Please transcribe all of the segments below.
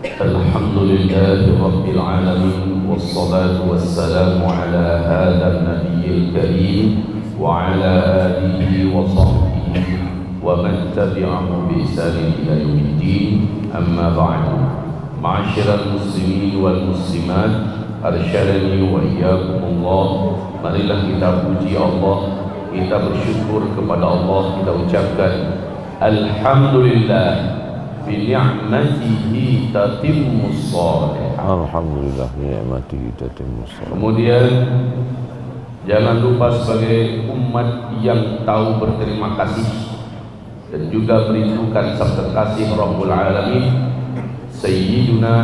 الحمد لله رب العالمين والصلاة والسلام على هذا النبي الكريم وعلى آله وصحبه ومن تبعه بإحسان إلى يوم الدين. أما بعد، معاشر المسلمين والmuslimat, arsyadani wa iyyakumullah. Marilah kita puji Allah, kita bersyukur kepada Allah, kita ucapkan alhamdulillah bi ni'matihi tatimmus shalihat. Alhamdulillah bi ni'matihi tatimmus shalihat. Kemudian jangan lupa sebagai umat yang tahu berterima kasih dan juga merindukan sabda kasih Rabbul Alamin, Sayyiduna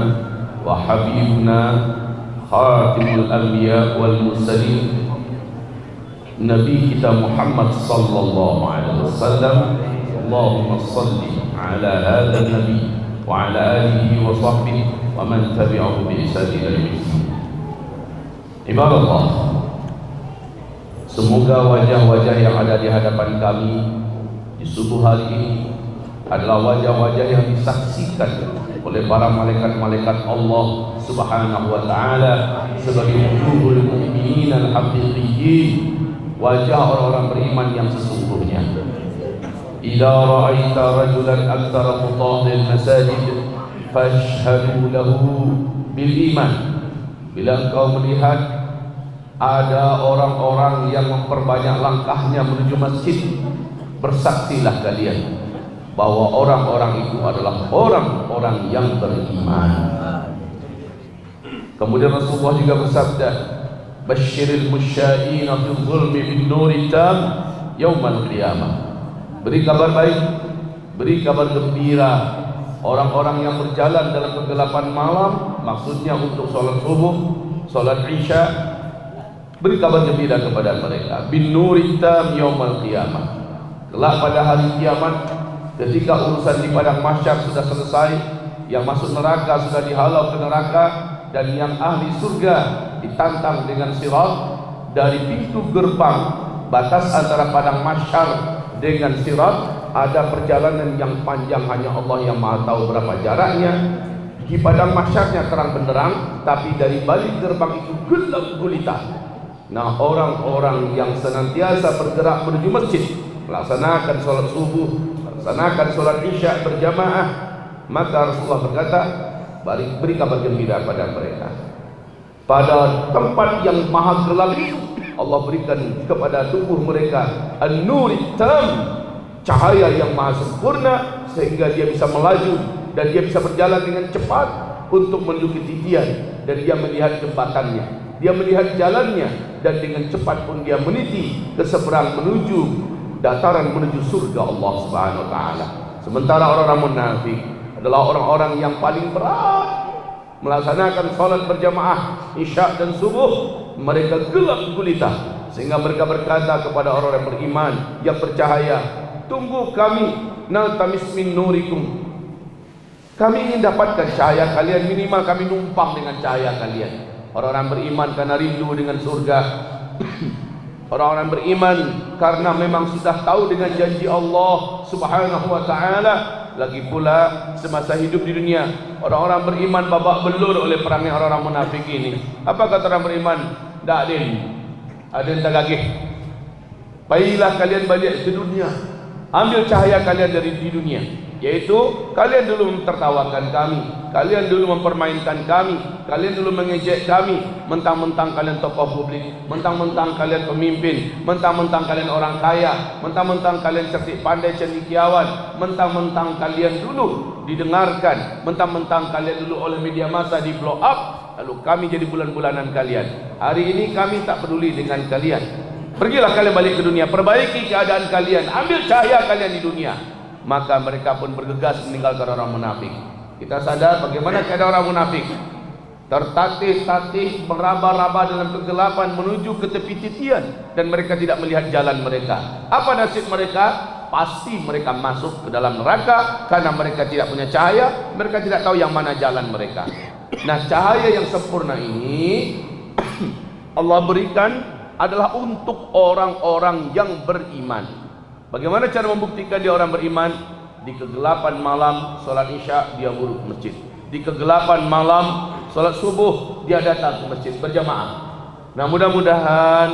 wa Habibuna Khatimul Anbiya wal Mursalin, Nabi kita Muhammad sallallahu alaihi wasallam. Allahumma salli ala hadha nabi wa ala alihi wa sahbihi wa man tabi'ahu bi ihsan ila yaumil din. Ibadallah, semoga wajah-wajah yang ada di hadapan kami di subuh hari ini adalah wajah-wajah yang disaksikan oleh para malaikat-malaikat Allah Subhanahu wa ta'ala sebagai wujuhul mu'minin al-haqiqiyyin, wajah orang-orang beriman yang sesungguhnya. Idza ra'aita rajulan aktsara mutahhil masajid fashhadu lahu bil iman. Bila engkau melihat ada orang-orang yang memperbanyak langkahnya menuju masjid, bersaksilah kalian bahwa orang-orang itu adalah orang-orang yang beriman. Kemudian Rasulullah juga bersabda, basyiril musya'ina fi dhulmi bin nuri tam yaumal qiyamah. Beri kabar baik, beri kabar gembira orang-orang yang berjalan dalam kegelapan malam, maksudnya untuk sholat subuh, sholat isya. Beri kabar gembira kepada mereka bin nuri tam yaumal qiyamah. Kelak pada hari kiamat, ketika urusan di padang mahsyar sudah selesai, yang masuk neraka sudah dihalau ke neraka, dan yang ahli surga ditantang dengan sirat, dari pintu gerbang batas antara padang mahsyar dengan sirat ada perjalanan yang panjang, hanya Allah yang maha tahu berapa jaraknya. Di padang mahsyarnya terang benderang, tapi dari balik gerbang itu gelap gulita. Nah, orang-orang yang senantiasa bergerak menuju masjid, melaksanakan sholat subuh, melaksanakan sholat isya berjamaah, maka Rasulullah berkata, beri kabar gembira pada mereka. Pada tempat yang maha gelap, Allah berikan kepada tubuh mereka an-nur tam, cahaya yang maha sempurna, sehingga dia bisa melaju dan dia bisa berjalan dengan cepat untuk menuju titian, dan dia melihat jembatannya, dia melihat jalannya, dan dengan cepat pun dia meniti ke seberang menuju dataran, menuju surga Allah Subhanahu wa taala. Sementara orang-orang munafik adalah orang-orang yang paling berat melaksanakan salat berjamaah isya dan subuh, mereka gelap gulita, sehingga mereka berkata kepada orang-orang beriman yang bercahaya, tunggu kami, naltamis min nurikum, kami ingin dapatkan cahaya kalian, minimal kami numpang dengan cahaya kalian. Orang-orang beriman karena rindu dengan surga. Orang-orang beriman karena memang sudah tahu dengan janji Allah Subhanahu wa ta'ala. Lagi pula semasa hidup di dunia, orang-orang beriman babak belur oleh perangnya orang-orang munafik ini. Apa kata orang beriman? Tak ada yang tak gagih. Baiklah kalian balik ke dunia, ambil cahaya kalian dari di dunia, yaitu kalian dulu mentertawakan kami, kalian dulu mempermainkan kami, kalian dulu mengejek kami, mentang-mentang kalian tokoh publik, mentang-mentang kalian pemimpin, mentang-mentang kalian orang kaya, mentang-mentang kalian cerdik pandai cendekiawan, mentang-mentang kalian dulu didengarkan, mentang-mentang kalian dulu oleh media massa di blow up, lalu kami jadi bulan-bulanan kalian. Hari ini kami tak peduli dengan kalian. Pergilah kalian balik ke dunia, perbaiki keadaan kalian, ambil cahaya kalian di dunia. Maka mereka pun bergegas meninggalkan orang munafik. Kita sadar bagaimana keadaan orang munafik, tertatih-tatih, meraba-raba dalam kegelapan menuju ke tepi titian, dan mereka tidak melihat jalan mereka. Apa nasib mereka? Pasti mereka masuk ke dalam neraka karena mereka tidak punya cahaya, mereka tidak tahu yang mana jalan mereka. Nah, cahaya yang sempurna ini Allah berikan adalah untuk orang-orang yang beriman. Bagaimana cara membuktikan dia orang beriman? Di kegelapan malam, sholat isya dia buruk masjid. di kegelapan malam salat subuh dia datang ke masjid berjamaah. Nah, mudah-mudahan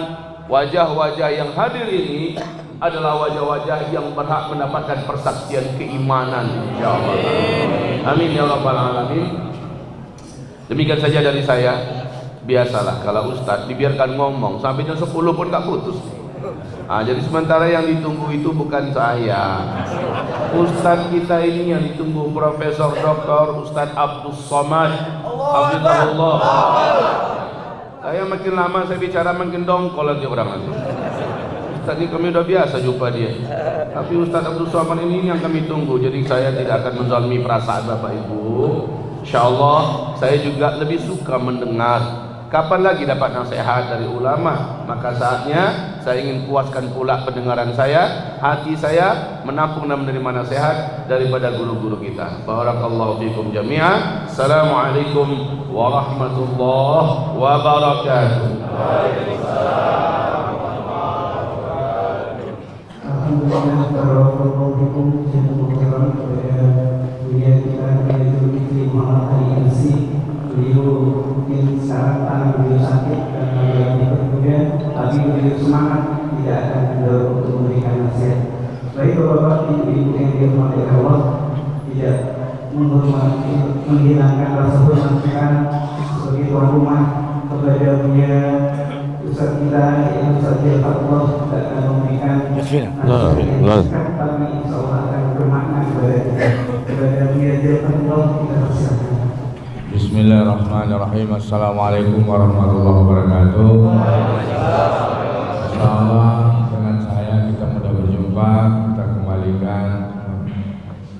wajah-wajah yang hadir ini adalah wajah-wajah yang berhak mendapatkan persaksian keimanan, insyaallah. Amin ya rabbal alamin. Demikian saja dari saya. Biasalah kalau ustaz dibiarkan ngomong sampai jam 10 pun tak putus. Jadi sementara yang ditunggu itu bukan saya, ustaz kita ini yang ditunggu, Profesor Dr. Ustaz Abdul Somad Hafizahullah. Saya makin lama saya bicara makin dongkol lagi orang nanti. Ustaz ini kami udah biasa jumpa dia, tapi Ustaz Abdul Somad ini yang kami tunggu. Jadi saya tidak akan menzalimi perasaan Bapak Ibu. Insyaallah saya juga lebih suka mendengar. Kapan lagi dapat nasihat dari ulama? Maka saatnya saya ingin puaskan pula pendengaran saya, hati saya menampung dan menerima nasihat daripada guru-guru kita. Barakallahu fikum jami'an. Assalamualaikum warahmatullahi wabarakatuh. Alhamdulillah, barakallahu fikum. Beliau mungkin sekarang tangan beliau sakit dan kemudian tapi beliau semangat tidak akan kendor untuk memberikan nasihat. Baik Bapak Ibu yang dirahmati Allah, tidak menghormati menghilangkan rasa hormat kita sebagai tuan rumah kepada punya Ustaz kita yang Ustaz Allah tidak akan memberikan nasihat, tapi insya Allah akan bermakna kepada punya Allah kita persilakan. Bismillahirrahmanirrahim. Assalamualaikum warahmatullahi wabarakatuh. Insyaallah dengan saya kita mudah berjumpa. Kita kembalikan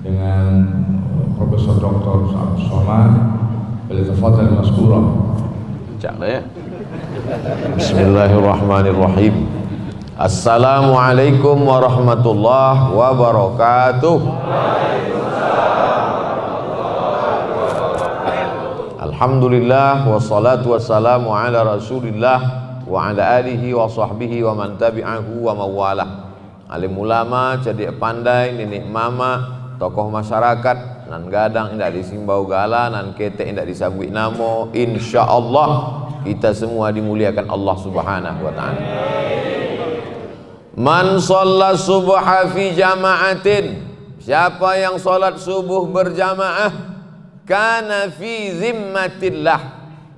dengan Profesor Dr. Abdul Somad. Tafadhal maskura. Ya. Bismillahirrahmanirrahim. Assalamualaikum warahmatullahi wabarakatuh. Alhamdulillah wassalatu wassalamu ala rasulillah wa ala alihi wa sahbihi wa man tabi'ahu wa mawalah. Alim ulama, cerdik pandai, nenek mama, tokoh masyarakat, nan gadang indak disimbau gala, nan ketek indak disambui namo. Insyaallah kita semua dimuliakan Allah Subhanahu wa taala. Man shalla subha fi jama'atin, siapa yang salat subuh berjamaah, kana fi zimmatillah,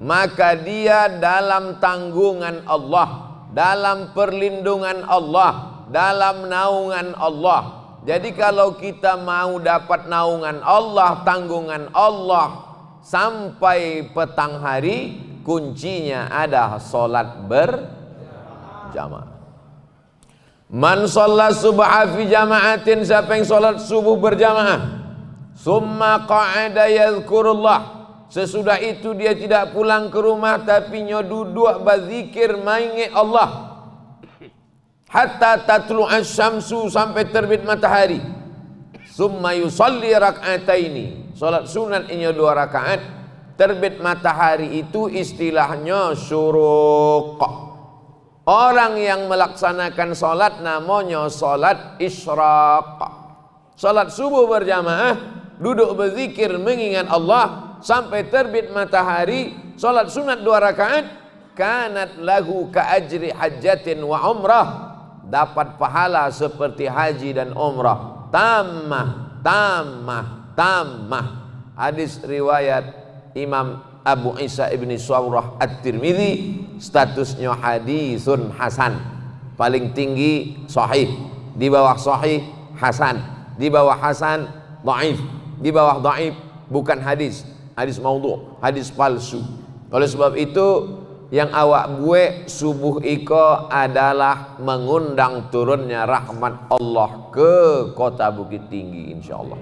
maka dia dalam tanggungan Allah, dalam perlindungan Allah, dalam naungan Allah. Jadi kalau kita mau dapat naungan Allah, tanggungan Allah sampai petang hari, kuncinya ada salat berjamaah. Man shalla subha fi jama'atin, siapa yang salat subuh berjamaah, summa qa'ada yadhkurullah, sesudah itu dia tidak pulang ke rumah tapi duduk berzikir mengingat Allah hatta tatlu'asy syamsu, sampai terbit matahari. Summa yusalli rak'ataini, salat sunat ini 2 rakaat. Terbit matahari itu istilahnya syuruq. Orang yang melaksanakan salat namanya salat isyraq. Salat subuh berjamaah, duduk berzikir mengingat Allah sampai terbit matahari, salat sunat 2 rakaat, kanat lahu ka ajri hajjatin wa umrah, dapat pahala seperti haji dan umrah. Tammah. Hadis riwayat Imam Abu Isa ibni Sawrah At-Tirmidzi, statusnya hadisun hasan, paling tinggi sahih, di bawah sahih hasan, di bawah hasan dhaif, di bawah dhaif bukan hadis maudhu', hadis palsu. Oleh sebab itu yang awak buat subuh iko adalah mengundang turunnya rahmat Allah ke kota Bukit Tinggi, insyaallah.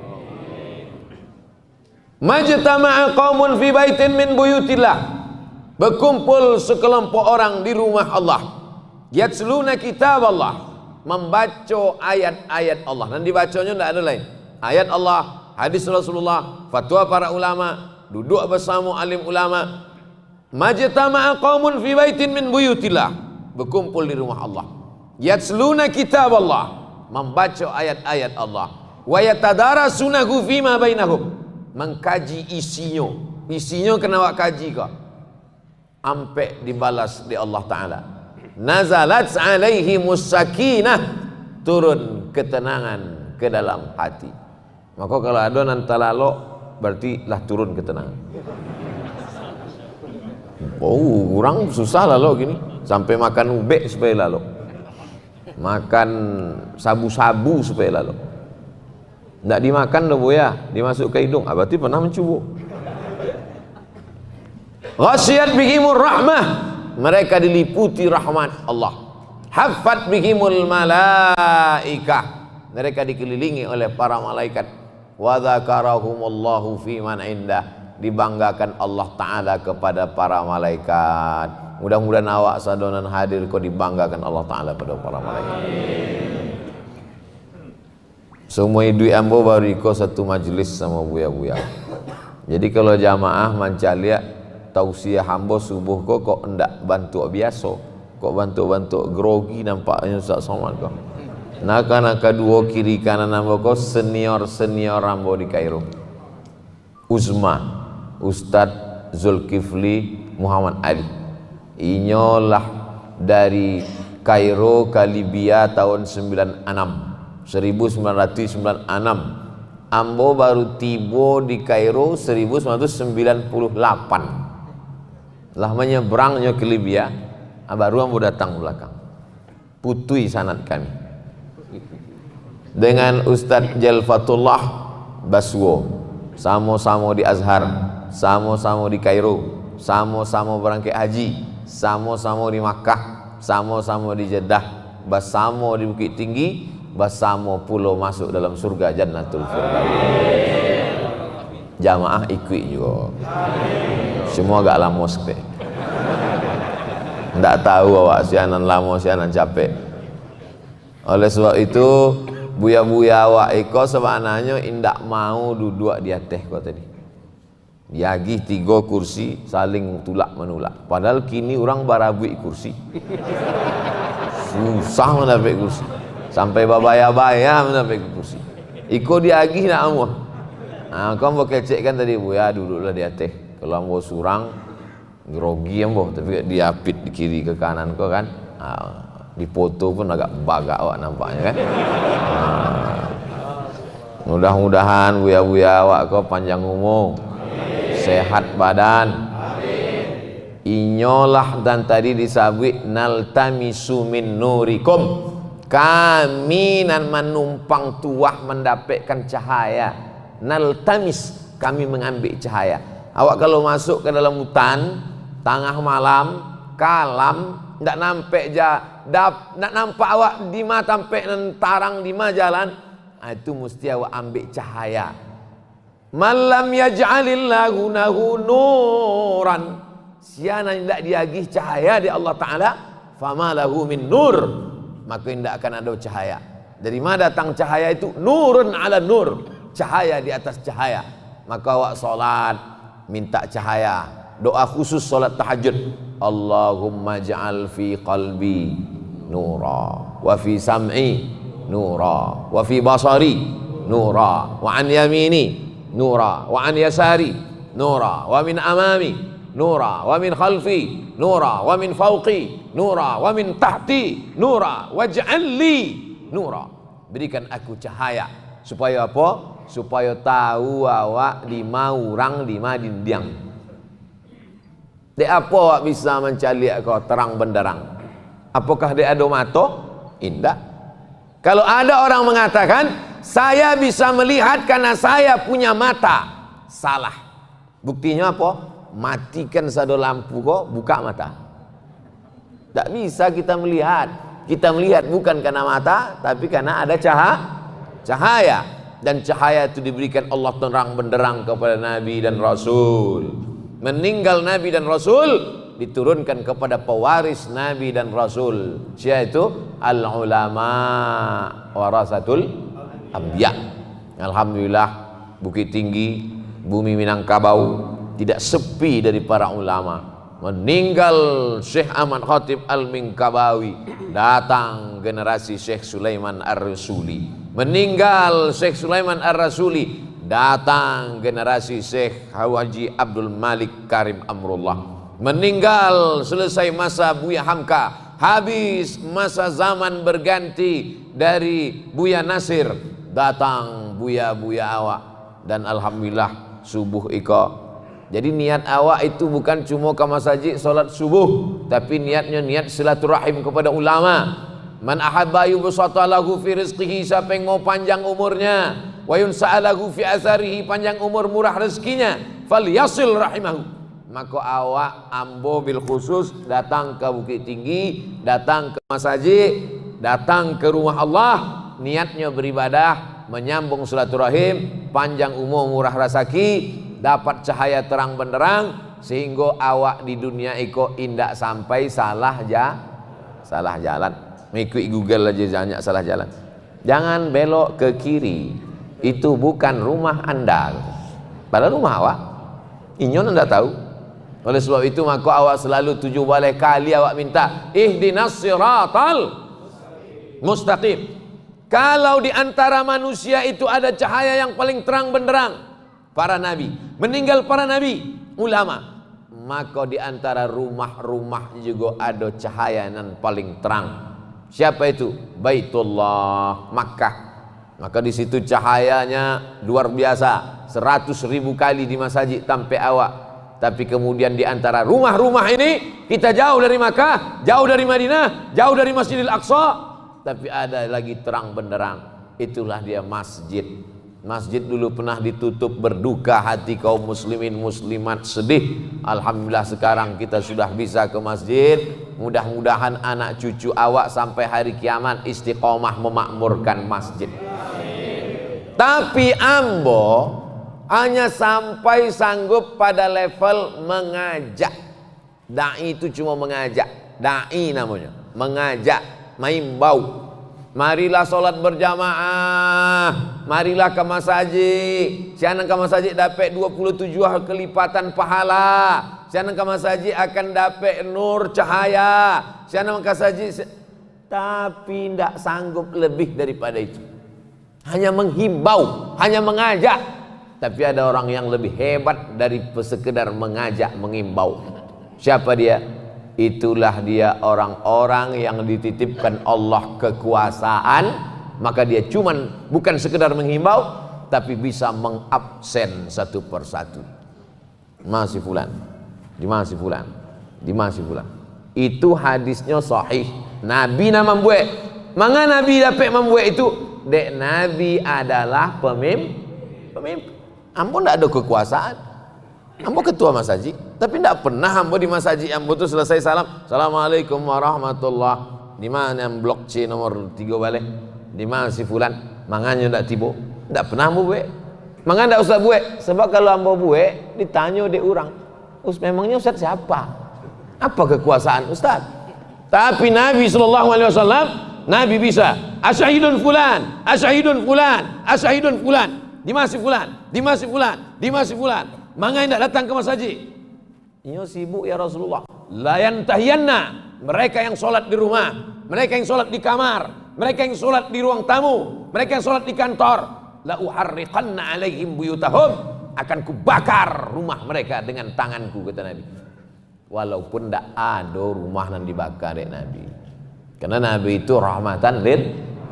Majtama'a qaumun fi baitin min buyutillah, berkumpul sekelompok orang di rumah Allah, yatsluna kitab Allah, membaca ayat-ayat Allah, dan dibacanya tidak ada lain, ayat Allah, hadis Rasulullah, fatwa para ulama, duduk bersama alim ulama. Majtama'a qaumun fi baitin min buyutillah, berkumpul di rumah Allah, yatsluna kitab Allah, membaca ayat-ayat Allah, wa yatadarasunahu fima bainahum, mengkaji isinya kena awak kaji kok ampe dibalas di Allah Ta'ala. Nazalat alaihimus sakinah, turun ketenangan ke dalam hati. Maka kalau ada nan talalok berarti lah turun ketenangan. Oh, orang susah lalu gini, sampai makan ubek supaya lalu, makan sabu-sabu supaya lalu. Tidak dimakan dah boya, dimasuk ke hidung. Berarti pernah mencuba. Ghasiyat bihimur rahmah, mereka diliputi rahmat Allah. Haffat bihimul malaikah, mereka dikelilingi oleh para malaikat. Wa dzakarahumullahu fi man indah, dibanggakan Allah Ta'ala kepada para malaikat. Mudah-mudahan awak sadonan hadir kau dibanggakan Allah Ta'ala pada para malaikat. Semua duit ambo baru ikut satu majlis sama buya-buya. Jadi kalau jamaah mancalia tausiah ambo subuh kok ndak bantu biasa, kok bantu grogi nampaknya Ustaz Somad kok. Naka dua kiri kanan ambo kok senior ambo di Kairo. Uzma, Ustadz Zulkifli Muhammad Ali. Inyolah dari Kairo ke Libya tahun 1996. Ambo baru tiba di Kairo 1998. Lah menyeberangnya ke Libya, baru ambo datang belakang. Putui sanad kami. Dengan Ustadz Jalfatullah Baswo, sama-sama di Azhar, sama-sama di Kairo, sama-sama berangkat haji, sama-sama di Makkah, sama-sama di Jeddah, bersama di Bukit Tinggi, bersama pulau masuk dalam surga Jannatul Firdaus. Jamaah ikut juga. Semua agak lama sikit. Tidak tahu awak sianan lama, sianan capek. Oleh sebab itu buya-buya awak iko sebenarnya indak mau duduk di atas kau tadi. Diagih 3 kursi saling tulak menulak. Padahal kini orang barabuik kursi. Susah mendapat kursi. Sampai babaya-baya mendapat kursi. Iko diagih nak amuh. Nah, kau mau kecek kan tadi buya duduklah di atas. Kalau mau surang grogi ambo, tapi diapit di kiri ke kanan kau kan. Di foto pun agak bagak awak nampaknya kan. Mudah-mudahan buya-buya awak kau panjang umur, sehat badan. Inyolah dan tadi disabui naltamisu min nurikum, kami nan menumpang tuah mendapatkan cahaya. Naltamis, kami mengambil cahaya. Awak kalau masuk ke dalam hutan tengah malam kalam, ndak nampak ndak nampak awak di ma tampak nan tarang di ma jalan, itu mesti awak ambil cahaya. Malam yaj'alillahu lahu nuran, siana ndak diagih cahaya di Allah Ta'ala, fama lahu min nur, maka ndak akan ada cahaya. Dari mana datang cahaya itu? Nurun ala nur, cahaya di atas cahaya. Maka awak solat minta cahaya, doa khusus solat tahajud, Allahumma ja'al fi qalbi nura, wa fi sam'i nura, wa fi basari nura, wa an yamini nura, wa an yasari nura, wa min amami nura, wa min khalfi nura, wa min fawqi nura, wa min tahti nura, waj'al li nura, berikan aku cahaya. Supaya apa? Supaya tahu awak di maurang di madindiang. Dek apa awak bisa mencari kau terang benderang? Apakah dia ada mata? Indah. Kalau ada orang mengatakan saya bisa melihat karena saya punya mata, salah. Buktinya apa? Matikan satu lampu kau, buka mata. Tak bisa kita melihat. Kita melihat bukan karena mata, tapi karena ada cahaya. Dan cahaya itu diberikan Allah terang benderang kepada Nabi dan Rasul. Meninggal Nabi dan Rasul diturunkan kepada pewaris Nabi dan Rasul. Siapa itu? Al-ulama warasatul anbiya. Alhamdulillah Bukit Tinggi, bumi Minangkabau tidak sepi dari para ulama. Meninggal Syekh Ahmad Khatib Al-Minkabawi, datang generasi Syekh Sulaiman Ar-Rasuli. Meninggal Syekh Sulaiman Ar-Rasuli, datang generasi Syekh Haji Abdul Malik Karim Amrullah. Meninggal selesai masa Buya Hamka, habis masa zaman berganti dari Buya Nasir, datang Buya awak, dan alhamdulillah subuh iko. Jadi niat awak itu bukan cuma ke masjid solat subuh, tapi niatnya niat silaturahim kepada ulama. Man ahabba yubsata lahu fi rizqihi, siapa yang mau panjang umurnya, wa yunsa'alahu fi atharihi, panjang umur murah rezekinya, falyasil rahimahu. Maka awak ambo bil khusus datang ke Bukit Tinggi, datang ke masjid, datang ke rumah Allah, niatnya beribadah, menyambung silaturahim, panjang umur murah rezeki, dapat cahaya terang benderang, sehingga awak di dunia iko indak sampai salah jalan. Mengikuti Google aja banyak salah jalan. Jangan belok ke kiri, itu bukan rumah anda, padahal rumah awak. Inyon anda tahu. Oleh sebab itu maka awak selalu 7 kali awak minta ihdinas siratal mustaqim. Kalau di antara manusia itu ada cahaya yang paling terang benderang, para nabi, meninggal para nabi, ulama, maka di antara rumah-rumah juga ada cahaya yang paling terang. Siapa itu? Baitullah, Makkah. Maka di situ cahayanya luar biasa, 100.000 kali di masjid sampai awak. Tapi kemudian di antara rumah-rumah ini kita jauh dari Makkah, jauh dari Madinah, jauh dari Masjidil Aqsa, tapi ada lagi terang benderang. Itulah dia masjid. Masjid dulu pernah ditutup, berduka hati kaum muslimin muslimat, sedih. Alhamdulillah sekarang kita sudah bisa ke masjid. Mudah-mudahan anak cucu awak sampai hari kiamat istiqomah memakmurkan masjid. Tapi ambo hanya sampai sanggup pada level mengajak. Dai itu cuma mengajak, dai namanya, mengajak, maimbau. Marilah solat berjamaah, marilah ke masjid. Siapa ke masjid dapat 27 kelipatan pahala. Siapa ke masjid akan dapat nur cahaya. Siapa ke masjid, tapi tidak sanggup lebih daripada itu. Hanya menghimbau, hanya mengajak. Tapi ada orang yang lebih hebat dari sekedar mengajak, mengimbau. Siapa dia? Itulah dia orang-orang yang dititipkan Allah kekuasaan. Maka dia cuman bukan sekedar menghimbau, tapi bisa mengabsen satu persatu. Masih fulan, dimasi fulan, dimasi fulan. Itu hadisnya sahih. Nabi nama membuat. Manga Nabi dapat membuat itu? Dek Nabi adalah pemimpin. Ambo tidak ada kekuasaan. Ambo ketua masjid, tapi tidak pernah ambo di masjid ambo itu selesai salam, assalamualaikum warahmatullah. Di mana yang blok C nomor 3 balik? Di mana si fulan? Manganya tidak tiba. Tidak pernah ambo buat. Manganya tidak usah buat. Sebab kalau ambo buat, ditanya di orang, memangnya Ustaz siapa? Apa kekuasaan Ustaz? Tapi Nabi SAW, Nabi bisa. Asyahidun fulan, asyahidun fulan, asyahidun fulan. Dimasi fulan, dimasi fulan, dimasi fulan. Mangga tidak datang ke masjid. Iyo sibuk ya Rasulullah. Layan tahiyanna, mereka yang sholat di rumah, mereka yang sholat di kamar, mereka yang sholat di ruang tamu, mereka yang sholat di kantor. La uharriqanna alaihim buyutahum, akan kubakar rumah mereka dengan tanganku, kata Nabi. Walaupun tidak ada rumah yang dibakar ya Nabi. Karena Nabi itu rahmatan lil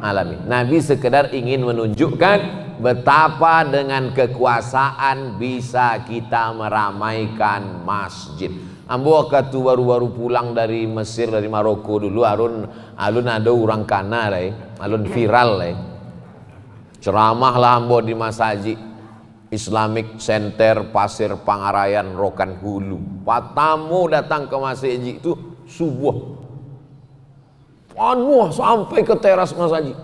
alamin. Nabi sekedar ingin menunjukkan betapa dengan kekuasaan bisa kita meramaikan masjid. Ambo waktu baru-baru pulang dari Mesir, dari Maroko dulu, alun ada orang kana alun viral ceramah lah ambo di masjid Islamic Center Pasir Pangarayan Rokan Hulu. Patamu datang ke masjid itu subuh penuh sampai ke teras masjid.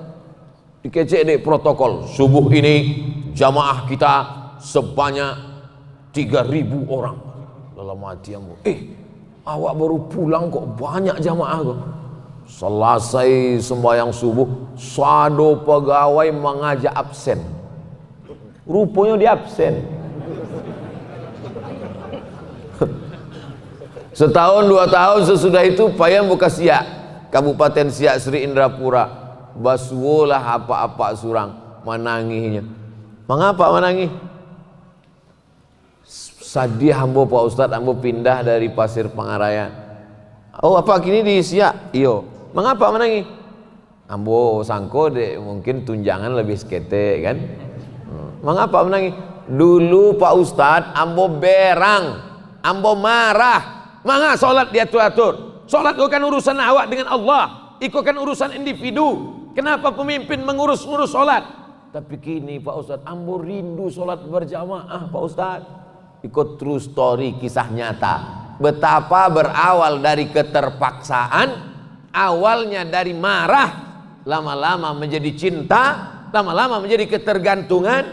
Dikecek deh protokol, subuh ini jamaah kita sebanyak 3.000 orang. Dalam hati ambo, awak baru pulang kok banyak jamaah kok. Selesai sembahyang subuh, sado pegawai mengajak absen. Rupanya dia absen. Setahun 2 tahun sesudah itu payah buka Siak, Kabupaten Siak Sri Indrapura. Basulah apa-apa surang menanginya. Mengapa menangis? Sadih ambo Pak Ustadz, ambo pindah dari Pasir Pangarayan. Oh apa kini di Siak? Iyo. Mengapa menangis? Ambo sangko deh mungkin tunjangan lebih sekete kan. Mengapa menangis? Dulu Pak Ustadz ambo berang, ambo marah. Mangga sholat diatur-atur. Sholat bukan urusan awak dengan Allah, itu kan urusan individu. Kenapa pemimpin mengurus-ngurus sholat? Tapi kini Pak Ustadz ambo rindu sholat berjamaah Pak Ustadz. Ikut true story, kisah nyata. Betapa berawal dari keterpaksaan, awalnya dari marah, lama-lama menjadi cinta, lama-lama menjadi ketergantungan,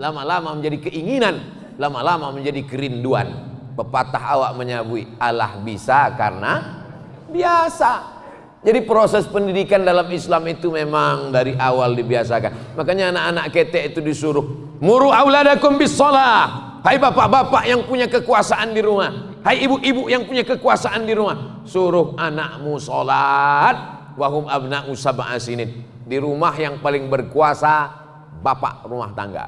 lama-lama menjadi keinginan, lama-lama menjadi kerinduan. Pepatah awak menyabui, Allah bisa karena biasa. Jadi proses pendidikan dalam Islam itu memang dari awal dibiasakan. Makanya anak-anak ketek itu disuruh muru auladakum bis shalah. Hai bapak-bapak yang punya kekuasaan di rumah, hai ibu-ibu yang punya kekuasaan di rumah, suruh anakmu sholat. Wahum abna'u sab'a sinin. Di rumah yang paling berkuasa bapak rumah tangga,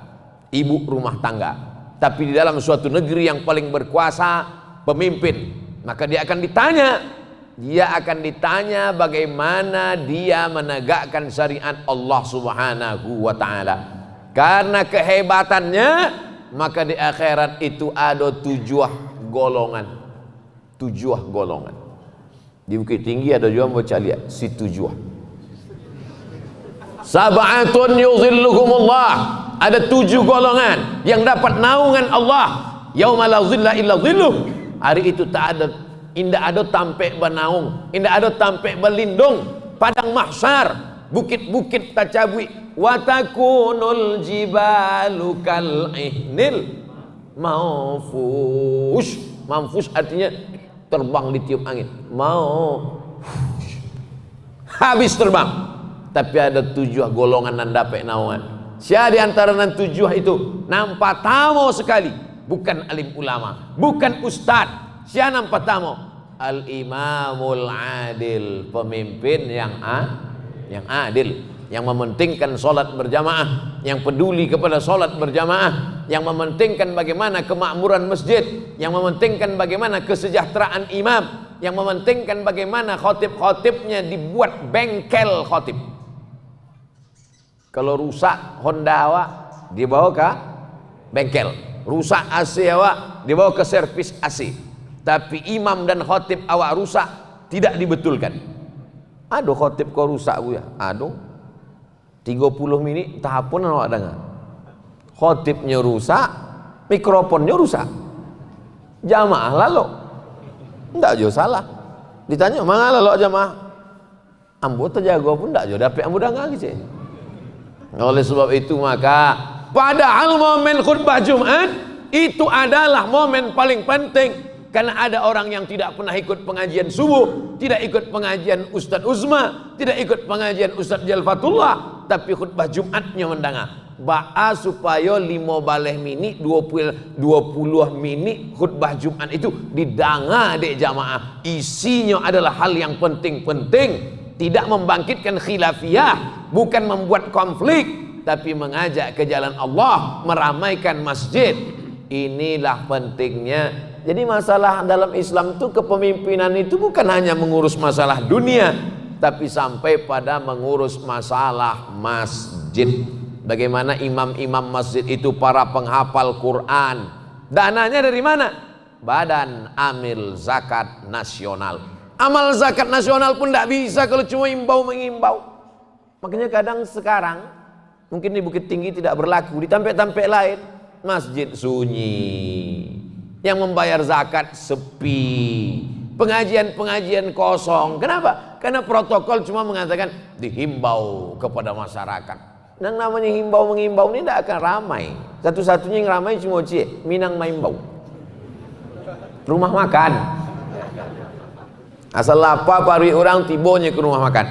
ibu rumah tangga. Tapi di dalam suatu negeri yang paling berkuasa pemimpin, maka dia akan ditanya bagaimana dia menegakkan syariat Allah Subhanahu wa taala. Karena kehebatannya, maka di akhirat itu ada 7 golongan. 7 golongan. Di Bukit Tinggi ada juga mau lihat si 7. Sab'atun yuzilluhumullah. Ada 7 golongan yang dapat naungan Allah. Yauma la zilla illa zilluh. Hari itu tak ada, indah ada tampe bernaung, indah ada tampe berlindung. Padang mahsyar, bukit-bukit tacabui. Watakunul jibalu kal ihnil manfush. Manfush artinya terbang ditiup angin. Habis terbang. Tapi ada 7 golongan yang dapat naungan. Siapa di antara 7 itu nampak tamu sekali, bukan alim ulama, bukan ustad. Siapa nampak tamu? Al imamul adil, pemimpin yang adil, yang mementingkan sholat berjamaah, yang peduli kepada sholat berjamaah, yang mementingkan bagaimana kemakmuran masjid, yang mementingkan bagaimana kesejahteraan imam, yang mementingkan bagaimana khotib-khotibnya dibuat bengkel khotib. Kalau rusak Honda awak dibawa ke bengkel, rusak AC awak dibawa ke servis AC. Tapi imam dan khotib awak rusak tidak dibetulkan. Aduh khotib kau rusak bu ya, aduh 30 menit tahapun awak dengar. Khotibnya rusak, mikrofonnya rusak, jamaah lalu ndak jo salah. Ditanya mana lalu jamaah, ambo terjaga pun ndak jo dapat ambo dengar gitu. Oleh sebab itu maka padahal momen khutbah Jumat itu adalah momen paling penting. Karena ada orang yang tidak pernah ikut pengajian subuh, tidak ikut pengajian Ustadz Uzma, tidak ikut pengajian Ustadz Jalfatullah, tapi khutbah Jumatnya mendengar. Ba'a supaya 5 baleh minit 20 minit khutbah Jumat itu didengar dek jamaah. Isinya adalah hal yang penting-penting, tidak membangkitkan khilafiyah, bukan membuat konflik, tapi mengajak ke jalan Allah, meramaikan masjid. Inilah pentingnya. Jadi masalah dalam Islam itu, kepemimpinan itu bukan hanya mengurus masalah dunia, tapi sampai pada mengurus masalah masjid. Bagaimana imam-imam masjid itu para penghafal Quran. Dananya dari mana? Badan Amil Zakat Nasional. Amal zakat nasional pun tidak bisa kalau cuma mengimbau. Makanya kadang sekarang mungkin di Bukit Tinggi tidak berlaku, di tempat-tempat lain masjid sunyi, yang membayar zakat sepi, pengajian-pengajian kosong. Kenapa? Karena protokol cuma mengatakan dihimbau kepada masyarakat. Yang namanya himbau mengimbau ini tidak akan ramai. Satu-satunya yang ramai cuma Minang Maimbau, rumah makan. Asal apa pari orang tibonya ke rumah makan.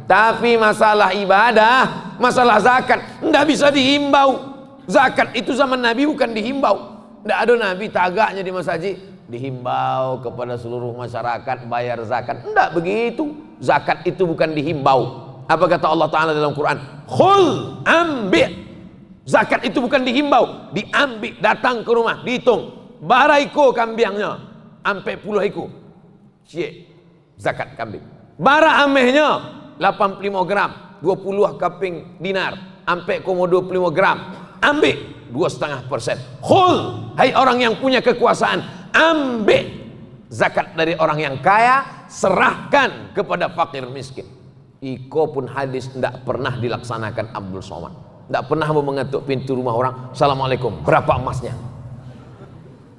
Tapi masalah ibadah, masalah zakat tidak bisa dihimbau. Zakat itu zaman Nabi bukan dihimbau. Tidak ada Nabi tagaknya di masjid dihimbau kepada seluruh masyarakat bayar zakat. Tidak begitu. Zakat itu bukan dihimbau. Apa kata Allah Ta'ala dalam Quran? Khul ambi'. Zakat itu bukan dihimbau, diambil, datang ke rumah, dihitung. Baraiko kambingnya, ampe puluh iku. Cik, zakat kambing. Bara amehnya 85 gram, 20 keping dinar, ampe komo 25 gram. Ambil 2,5%. Khul, hai orang yang punya kekuasaan, ambil zakat dari orang yang kaya, serahkan kepada fakir miskin. Iko pun hadis tidak pernah dilaksanakan Abdul Somad. Tidak pernah mau mengetuk pintu rumah orang, assalamualaikum, berapa emasnya?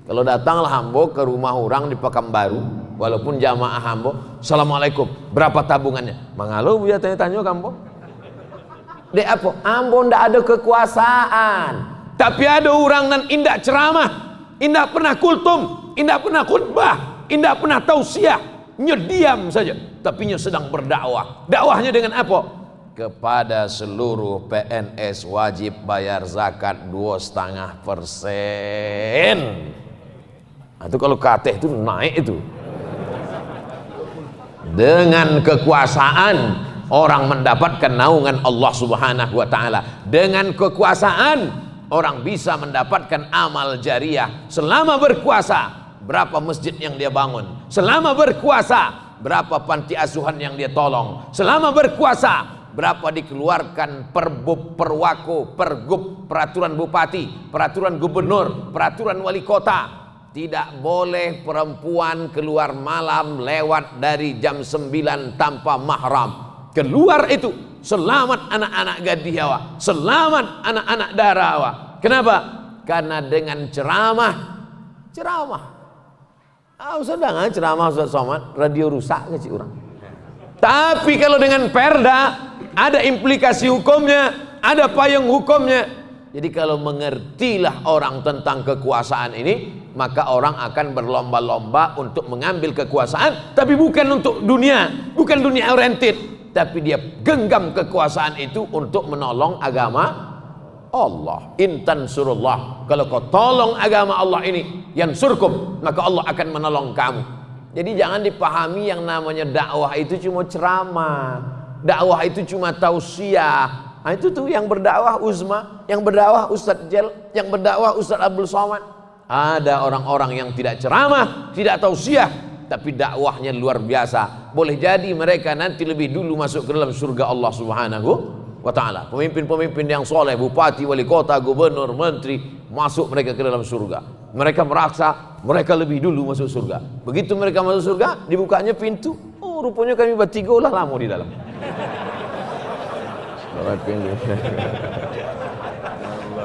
Kalau datanglah hambo ke rumah orang di Pekanbaru, walaupun jamaah hambo, assalamualaikum, berapa tabungannya? Mangalu dia tanya-tanya kambo. Dek apa? Ambo ndak ada kekuasaan, tapi ada orang nan indak ceramah, indak pernah kultum, indak pernah khutbah, indak pernah tausiah, diam saja, tapi nya sedang berdakwah. Dakwahnya dengan apa? Kepada seluruh PNS wajib bayar zakat 2,5%. Itu kalau kateh itu naik itu. Dengan kekuasaan orang mendapatkan naungan Allah Subhanahu wa taala. Dengan kekuasaan orang bisa mendapatkan amal jariah. Selama berkuasa, berapa masjid yang dia bangun? Selama berkuasa, berapa panti asuhan yang dia tolong? Selama berkuasa, berapa dikeluarkan perbub, perwako, pergub, peraturan bupati, peraturan gubernur, peraturan wali kota. Tidak boleh perempuan keluar malam lewat dari jam 9 tanpa mahram. Keluar itu selamat anak-anak Gadihawa, selamat anak-anak Darawa. Kenapa? Karena dengan ceramah. Sedang ceramah Ustaz Somad, radio rusak ke orang. Tapi kalau dengan perda ada implikasi hukumnya, ada payung hukumnya. Jadi kalau mengertilah orang tentang kekuasaan ini, maka orang akan berlomba-lomba untuk mengambil kekuasaan, tapi bukan untuk dunia, bukan dunia oriented, tapi dia genggam kekuasaan itu untuk menolong agama Allah. Intan surullah, kalau kau tolong agama Allah ini, yansurkum, maka Allah akan menolong kamu. Jadi jangan dipahami yang namanya dakwah itu cuma ceramah, dakwah itu cuma tausiah. Nah, itu tuh yang berdakwah Uzma, yang berdakwah Ustadz Jel, yang berdakwah Ustadz Abdul Somad. Ada orang-orang yang tidak ceramah, tidak tausiah, tapi dakwahnya luar biasa. Boleh jadi mereka nanti lebih dulu masuk ke dalam surga Allah Subhanahu wa ta'ala. Pemimpin-pemimpin yang soleh, bupati, wali kota, gubernur, menteri, masuk mereka ke dalam surga. Mereka merasa mereka lebih dulu masuk surga. Begitu mereka masuk surga, dibukanya pintu. Oh, rupanya kami bertiga ulah lama di dalam.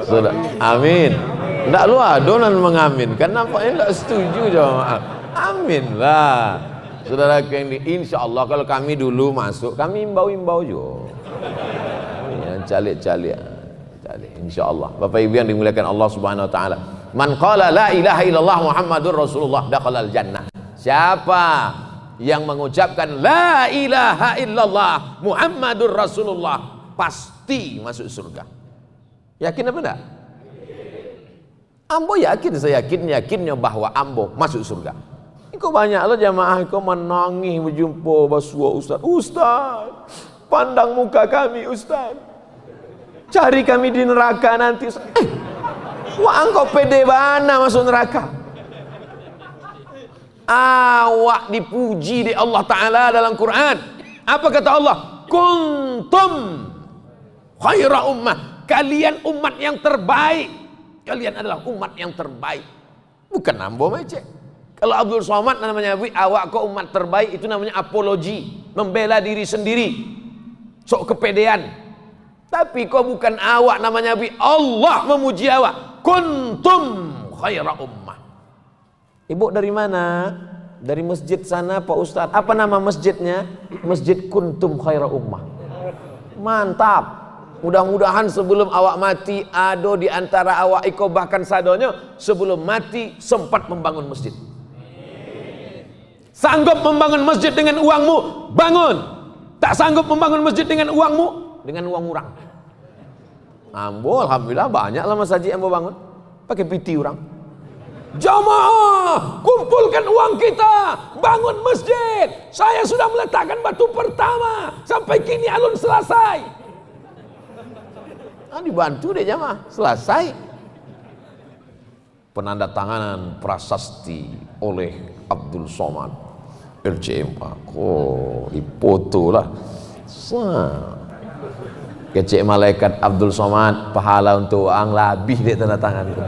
Sudah, amin. Tidak lu adonan mengaminkan, nampaknya tidak setuju jamaah. Amin lah. Saudara ini, insya Allah kalau kami dulu masuk, kami imbau-imbau juga. Calik-calik, insya Allah. Bapak Ibu yang dimuliakan Allah Subhanahu Wa Taala. Man qala la ilaha illallah Muhammadur Rasulullah dakhalal jannah. Siapa yang mengucapkan la ilaha illallah Muhammadur Rasulullah, pasti masuk surga. Yakin apa enggak? Ambo yakin, saya yakinnya bahwa Ambo masuk surga. Iko banyak lo jamaah iko menangis berjumpa basua Ustaz, pandang muka kami Ustaz, cari kami di neraka nanti. Wah engkau pede bana masuk neraka. Awak dipuji di Allah Ta'ala dalam Quran. Apa kata Allah? Kuntum khaira ummah, kalian umat yang terbaik. Kalian adalah umat yang terbaik. Bukan Ambo mecek. Kalau Abdul Somad namanya awak kok umat terbaik, itu namanya apologi, membela diri sendiri, sok kepedean. Tapi kok bukan awak namanya Allah memuji awak. Kuntum khaira ummah. Ibu dari mana? Dari masjid sana Pak Ustadz. Apa nama masjidnya? Masjid Kuntum khaira ummah. Mantap. Mudah-mudahan sebelum awak mati, ada di antara awak iko bahkan sadonya sebelum mati sempat membangun masjid. Sanggup membangun masjid dengan uangmu, bangun. Tak sanggup membangun masjid dengan uangmu, dengan uang orang. Ambo alhamdulillah banyaklah masjid yang mau bangun, pakai piti orang. Jamaah, kumpulkan uang kita, bangun masjid. Saya sudah meletakkan batu pertama, sampai kini alun selesai. dibantu deh jamaah, selesai. Penandatanganan prasasti oleh Abdul Somad LCMA. Oh, dipoto lah. Kecek malaikat Abdul Somad, pahala untuk ang labih dia tanda tangan itu.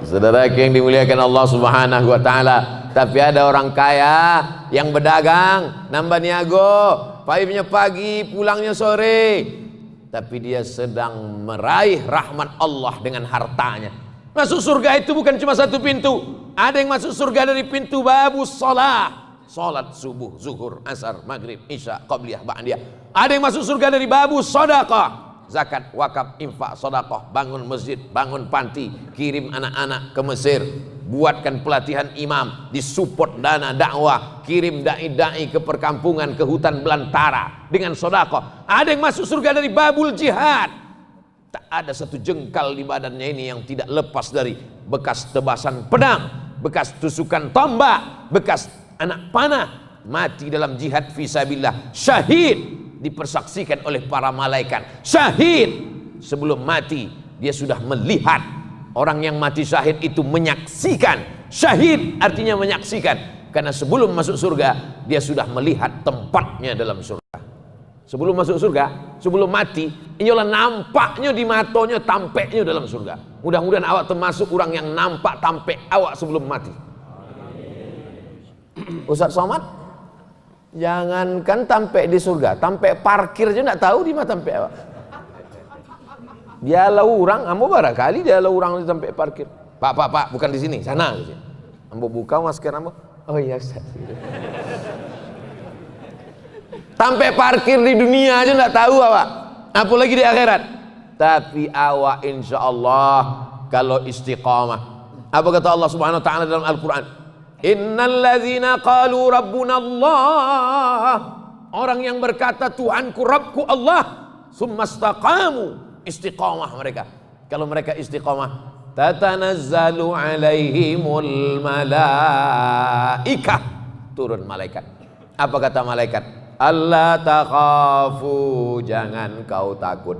Saudara yang dimuliakan Allah Subhanahu wa taala, tapi ada orang kaya yang berdagang, nambah niago, payungnya pagi, pulangnya sore, tapi dia sedang meraih rahmat Allah dengan hartanya. Masuk surga itu bukan cuma satu pintu. Ada yang masuk surga dari pintu babus shalah, salat subuh, zuhur, asar, maghrib, isya, qabliyah, ba'diyah. Ada yang masuk surga dari babus sedekah, zakat, wakaf, infak, sedekah, bangun masjid, bangun panti, kirim anak-anak ke Mesir, buatkan pelatihan imam, disupport dana dakwah, kirim dai-dai ke perkampungan, ke hutan belantara dengan sedekah. Ada yang masuk surga dari babul jihad. Tak ada satu jengkal di badannya ini yang tidak lepas dari bekas tebasan pedang, bekas tusukan tombak, bekas anak panah, mati dalam jihad fisabilillah, syahid, dipersaksikan oleh para malaikat. Syahid, sebelum mati dia sudah melihat. Orang yang mati syahid itu menyaksikan. Syahid artinya menyaksikan, karena sebelum masuk surga dia sudah melihat tempatnya dalam surga. Sebelum masuk surga, sebelum mati, inilah nampaknya di matonya, tampeknya dalam surga. Mudah-mudahan awak termasuk orang yang nampak tampek awak sebelum mati. Ustaz Somad, jangankan tampek di surga, tampek parkir aja enggak tahu di mana tampek awak. Dia lau orang, ambo barangkali dia lau orang di tampek parkir. Pak, bukan di sini, sana. Ambo buka masker ambo. Oh iya Ustaz. Tampek parkir di dunia aja enggak tahu awak, apalagi di akhirat. Tapi awak insya Allah kalau istiqamah. Apa kata Allah Subhanahu wa taala dalam Al-Qur'an? Innal ladzina qalu rabbuna Allah, orang yang berkata Tuhanku Rabbku Allah, summastaqamu, istiqamah mereka. Kalau mereka istiqamah, tatanazzalu alaihimul malaikah, turun malaikat. Apa kata malaikat? Allah takhafu, jangan kau takut,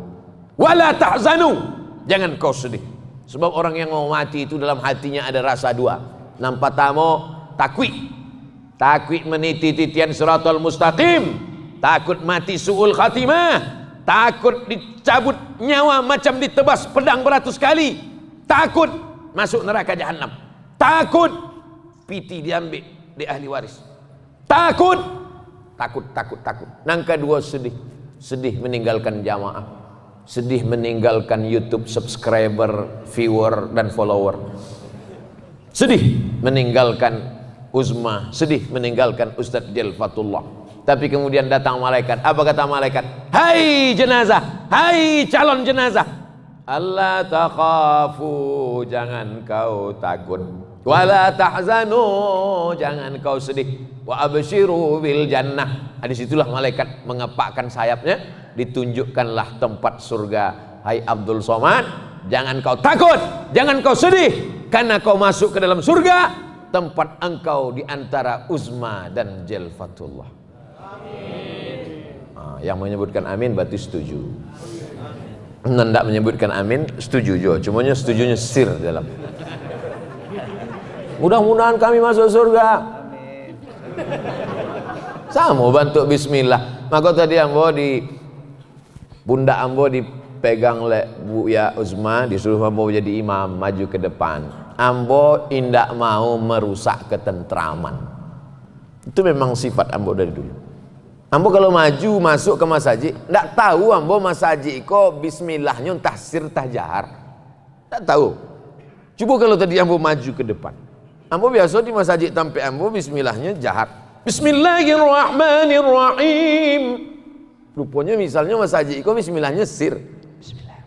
wala tahzanu, jangan kau sedih. Sebab orang yang mau mati itu dalam hatinya ada rasa dua. Nampak tamu takwi meniti titian siratal mustaqim, takut mati su'ul khatimah, takut dicabut nyawa macam ditebas pedang beratus kali, takut masuk neraka jahanam, takut piti diambil di ahli waris, takut. Yang kedua sedih meninggalkan jamaah, sedih meninggalkan YouTube subscriber, viewer dan follower, sedih meninggalkan Uzma, sedih meninggalkan Ustadz Jalfatullah. Tapi kemudian datang malaikat. Apa kata malaikat? Hai jenazah, hai calon jenazah, Allah takhafu, jangan kau takut, wala tahzanu, jangan kau sedih, wa abshiru bil jannah. Disitulah malaikat mengepakkan sayapnya, ditunjukkanlah tempat surga. Hai Abdul Somad, jangan kau takut, jangan kau sedih, karena kau masuk ke dalam surga, tempat engkau di antara Uzma dan Jalfatullah. Amin. Yang menyebutkan amin berarti setuju. Tidak menyebutkan amin setuju juga, cumanya setujunya sir dalam. Mudah-mudahan kami masuk surga. Sama bantu bismillah. Maka tadi ambo di bunda ambo dipegang oleh Bu Ya Uzma, disuruh ambo jadi imam, maju ke depan. Ambo indak mau merusak ketentraman. Itu memang sifat ambo dari dulu. Ambo kalau maju masuk ke masjid, ndak tahu ambo masjid kok bismillahnya entah sir entah jahar. Ndak tahu. Coba kalau tadi ambo maju ke depan. Ambo biasa di masjid tampe ambo bismillahnya jahar. Bismillahirrahmanirrahim. Rupanya misalnya masjid kok bismillahnya sir. Bismillah.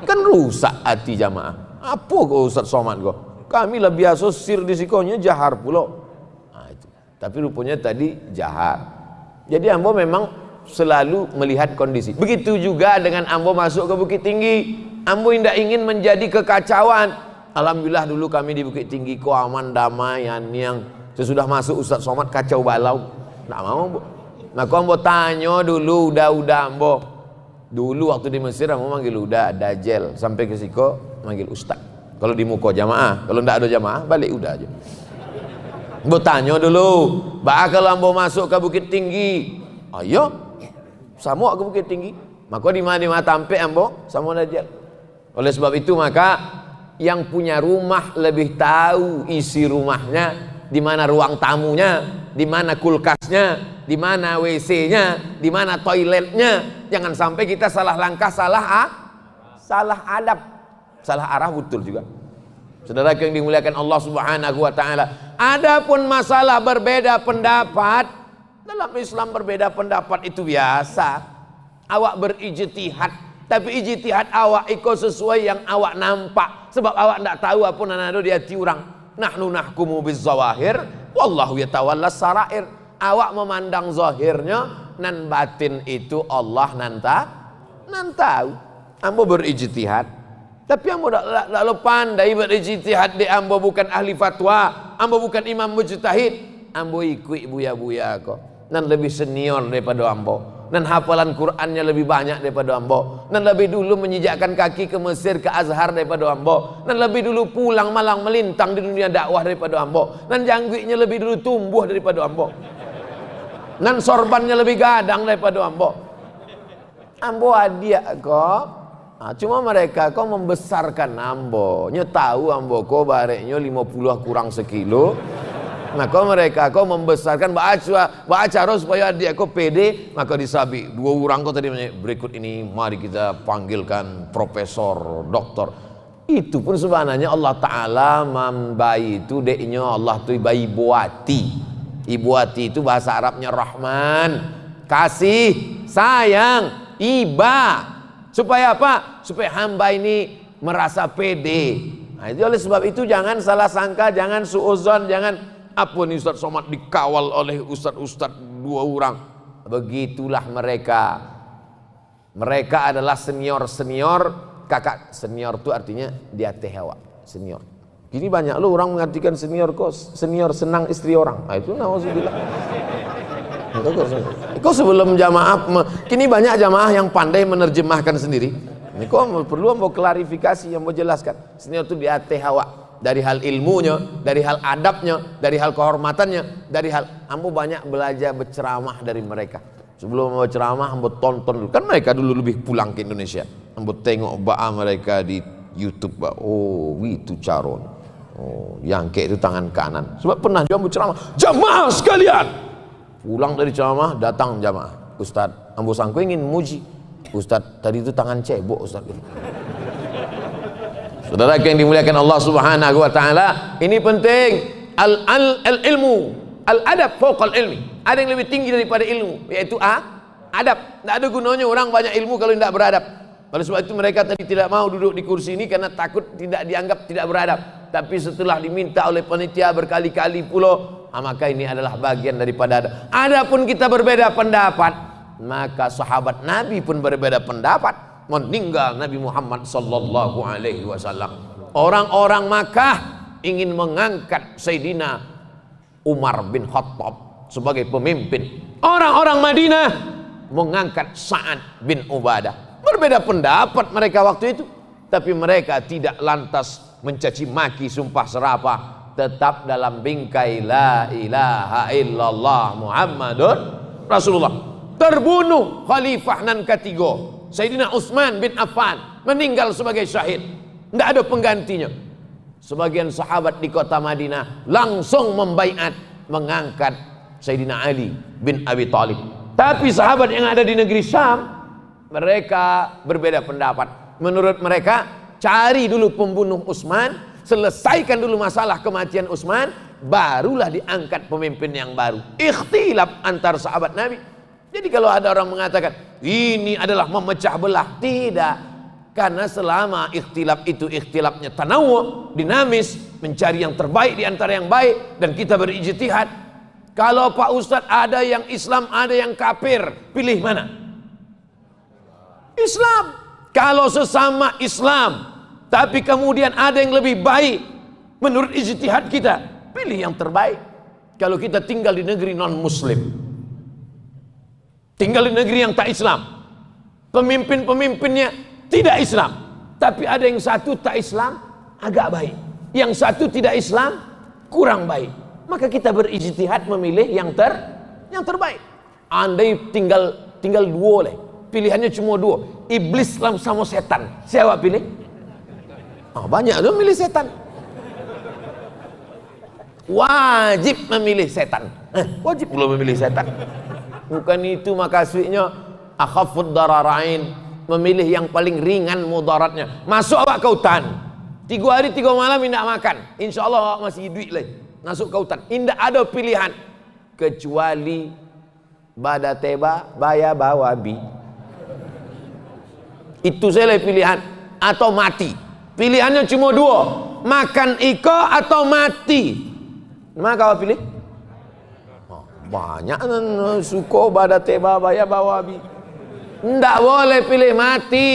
Kan rusak hati jamaah. Apa kok Ustaz Somad kok? Kami lah biasa sir di sikonya jahar pula. Tapi rupanya tadi jahar. Jadi ambo memang selalu melihat kondisi. Begitu juga dengan ambo masuk ke Bukit Tinggi. Ambo tidak ingin menjadi kekacauan. Alhamdulillah dulu kami di Bukit Tinggi kok aman damai, yang sesudah masuk Ustaz Somad kacau balau. Tidak mau, Bu. Maka ambo tanya dulu udah ambo. Dulu waktu di Mesir ambo manggil udah Dajjal, sampai ke siko manggil ustaz. Kalau di muka jamaah, kalau ndak ada jamaah balik udah aja. Ambo tanya dulu, kalau ambo masuk ke Bukit Tinggi, ayo sama ke Bukit Tinggi. Maka di mana tampe ambo sama Dajjal. Oleh sebab itu maka yang punya rumah lebih tahu isi rumahnya, di mana ruang tamunya, di mana kulkasnya, di mana WC-nya, di mana toiletnya. Jangan sampai kita salah langkah, salah adab, salah arah betul juga. Saudara yang dimuliakan Allah Subhanahu wa taala, adapun masalah berbeda pendapat, dalam Islam berbeda pendapat itu biasa. Awak berijtihad, tapi ijtihad awak ikut sesuai yang awak nampak, sebab awak ndak tahu apa yang ada di hati orang. Nahnu nahkumu bizzawahir wallahu yatawalla sarair. Awak memandang zahirnya, nan batin itu Allah nan tahu. Ambo berijtihad, tapi ambo tak pandai berijtihad. Di ambo bukan ahli fatwa, ambo bukan imam mujtahid. Ambo ikut buya-buya kok, nan lebih senior daripada ambo, nan hafalan Qur'annya lebih banyak daripada ambo, nan lebih dulu menjejakkan kaki ke Mesir, ke Azhar daripada ambo, nan lebih dulu pulang malang melintang di dunia dakwah daripada ambo, nan jangguiknya lebih dulu tumbuh daripada ambo, nan sorbannya lebih gadang daripada ambo. Ambo adia kok, cuma mereka kok membesarkan ambo, nya tahu ambo kok bareknya 50 kurang sekilo. Maka mereka kau membesarkan baca supaya dia kau pede, maka disabi 2 orang kau tadi berikut ini mari kita panggilkan profesor, doktor. Itu pun sebenarnya Allah Ta'ala membayi itu deknya Allah tuh bayi buati. Ibuati itu bahasa Arabnya Rahman, kasih, sayang, iba. Supaya apa? Supaya hamba ini merasa pede. Nah, itu oleh sebab itu jangan salah sangka, jangan suuzon, jangan apa nih Ustaz Somad dikawal oleh ustaz-ustaz 2 orang. Begitulah mereka. Mereka adalah senior-senior, kakak senior itu artinya di atas hawa, senior. Kini banyak lo orang mengartikan senior kok senior senang istri orang. Nah, itu nauzubillah. Kok sebelum jamaah, kini banyak jamaah yang pandai menerjemahkan sendiri. Ini kok perlu mau klarifikasi, yang mau jelaskan. Senior itu di atas hawa. Dari hal ilmunya, dari hal adabnya, dari hal kehormatannya, dari hal ambo banyak belajar berceramah dari mereka. Sebelum mau ceramah ambo tonton dulu. Kan mereka dulu lebih pulang ke Indonesia. Ambo tengok ba'a mereka di YouTube, ba. Oh, gitu caron. Oh, yang kayak itu tangan kanan. Sebab pernah juga ambo ceramah, jamaah sekalian. Pulang dari ceramah, datang jamaah. Ustaz, ambo sangku ingin muji. Ustaz, tadi itu tangan cebok Ustaz. Saudara yang dimuliakan Allah Subhanahu wa taala, ini penting. Al-ilmu, al-adab fawqal ilmi. Ada yang lebih tinggi daripada ilmu, yaitu adab. Tidak ada gunanya orang banyak ilmu kalau tidak beradab. Oleh sebab itu mereka tadi tidak mau duduk di kursi ini karena takut tidak dianggap tidak beradab. Tapi setelah diminta oleh panitia berkali-kali pula, maka ini adalah bagian daripada adab. Adapun kita berbeda pendapat, maka sahabat Nabi pun berbeda pendapat. Meninggal Nabi Muhammad sallallahu alaihi wasallam. Orang-orang Makkah ingin mengangkat Sayyidina Umar bin Khattab sebagai pemimpin. Orang-orang Madinah mengangkat Sa'ad bin Ubadah. Berbeda pendapat mereka waktu itu, tapi mereka tidak lantas mencaci maki sumpah serapah, tetap dalam bingkai la ilaha illallah Muhammadun Rasulullah. Terbunuh khalifah nan ketiga, Sayyidina Utsman bin Affan, meninggal sebagai syahid. Tidak ada penggantinya. Sebagian sahabat di kota Madinah langsung membaiat mengangkat Sayyidina Ali bin Abi Thalib. Tapi sahabat yang ada di negeri Syam, mereka berbeda pendapat. Menurut mereka, cari dulu pembunuh Utsman, selesaikan dulu masalah kematian Utsman, barulah diangkat pemimpin yang baru. Ikhtilaf antar sahabat Nabi. Jadi kalau ada orang mengatakan ini adalah memecah belah, tidak. Karena selama ikhtilaf itu ikhtilafnya tanawu, dinamis, mencari yang terbaik di antara yang baik, dan kita berijtihad. Kalau Pak Ustadz ada yang Islam, ada yang kafir, pilih mana? Islam. Kalau sesama Islam, tapi kemudian ada yang lebih baik menurut ijtihad kita, pilih yang terbaik. Kalau kita tinggal di negeri non muslim, tinggal di negeri yang tak Islam, pemimpin-pemimpinnya tidak Islam, tapi ada yang satu tak Islam agak baik, yang satu tidak Islam kurang baik, maka kita berijtihad memilih yang terbaik. Andai tinggal dua leh, pilihannya cuma dua, iblis sama setan, siapa pilih? Banyak tuh milih setan. Wajib memilih setan. Wajib belum memilih setan. Bukan itu makasihnya akhafud dararain, memilih yang paling ringan mudaratnya. Masuk awak ke hutan 3 hari 3 malam tidak makan, insya Allah awak masih duit lagi. Masuk ke hutan, tidak ada pilihan kecuali badateba baya bawabi. Itu saya pilihan, atau mati. Pilihannya cuma dua, makan iko atau mati. Mana kau pilih? Banyak suko badateba baya bawabi. Tidak boleh pilih mati,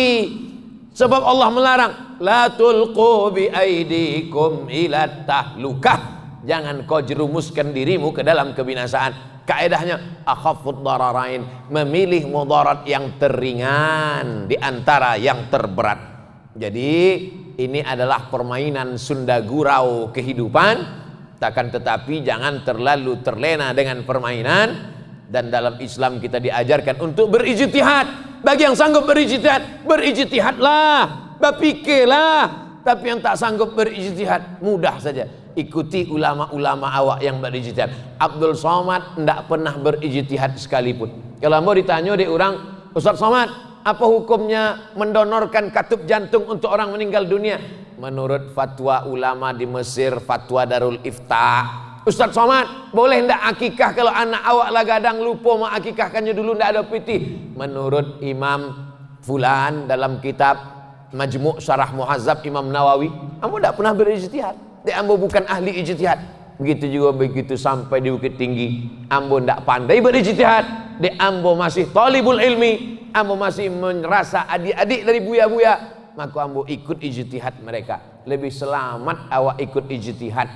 sebab Allah melarang la tulqu bi aidikum ila tahlukah, jangan kau jerumuskan dirimu ke dalam kebinasaan. Kaedahnya akhafud dararain, memilih mudarat yang teringan di antara yang terberat. Jadi ini adalah permainan Sunda Gurau kehidupan. Takkan tetapi jangan terlalu terlena dengan permainan. Dan dalam Islam kita diajarkan untuk berijtihad. Bagi yang sanggup berijtihad, berijtihadlah, berpikirlah. Tapi yang tak sanggup berijtihad, mudah saja ikuti ulama-ulama awak yang berijtihad. Abdul Somad tidak pernah berijtihad sekalipun. Kalau mau ditanya di orang, Ustaz Somad, apa hukumnya mendonorkan katup jantung untuk orang meninggal dunia? Menurut fatwa ulama di Mesir, fatwa Darul Ifta, Ustaz Somad, boleh ndak akikah kalau anak awak lah gadang lupa mak akikahkannya dulu, ndak ada piti? Menurut Imam Fulan dalam kitab Majmu' Syarah Muhazzab Imam Nawawi, ambo ndak pernah berijtihad. Ambo bukan ahli ijtihad. Begitu juga begitu sampai di Bukit Tinggi, ambo ndak pandai berijtihad. Ambo masih talibul ilmi, ambo masih merasa adik-adik dari buya-buya, maka ambo ikut ijtihad mereka. Lebih selamat awak ikut ijtihad.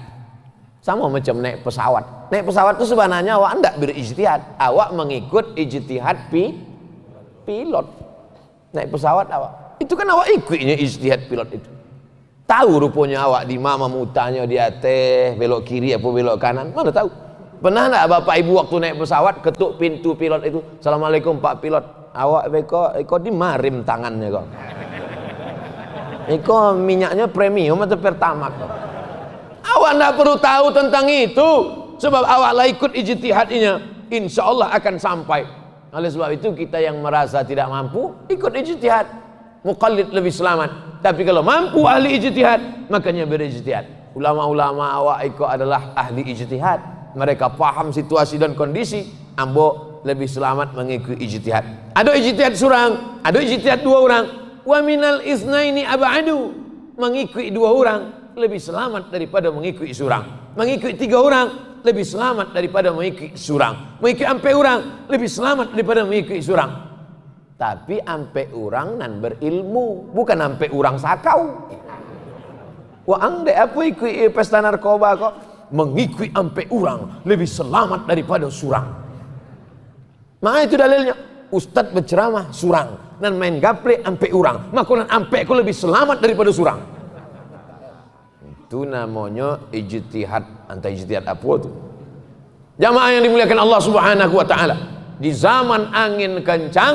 Sama macam naik pesawat. Naik pesawat itu sebenarnya awak tidak berijtihad, awak mengikut ijtihad pilot. Naik pesawat awak, itu kan awak ikutnya ijtihad pilot itu. Tahu rupanya awak di mana mutanya dia teh belok kiri apa belok kanan, mana tahu. Pernah enggak bapak ibu waktu naik pesawat ketuk pintu pilot itu, Assalamualaikum Pak Pilot, awak eko dimarim tangannya kok. Eko minyaknya premium atau pertamax kok. Awak tidak perlu tahu tentang itu, sebab awak lah ikut ijtihadnya, insya Allah akan sampai. Oleh sebab itu kita yang merasa tidak mampu, ikut ijtihad, muqallid lebih selamat. Tapi kalau mampu ahli ijtihad, makanya berijtihad. Ulama-ulama awak ikut adalah ahli ijtihad, mereka paham situasi dan kondisi. Ambo lebih selamat mengikuti ijtihad. Ada ijtihad surang, ada ijtihad 2 orang. Wa minal isnaini ab'adu, mengikuti 2 orang lebih selamat daripada mengikuti surang. Mengikuti 3 orang lebih selamat daripada mengikuti surang. Mengikuti 4 orang lebih selamat daripada mengikuti surang. Tapi ampe orang nan berilmu, bukan ampe orang sakau. Wah angde apa ikut pesta narkoba kok mengikuti ampe orang lebih selamat daripada surang. Maka itu dalilnya. Ustadz berceramah surang dan main gaple ampe orang, maka nan ampe aku lebih selamat daripada surang. Itu namanya ijtihad. Antara ijtihad apa itu? Jamaah yang dimuliakan Allah Subhanahu wa taala. Di zaman angin kencang,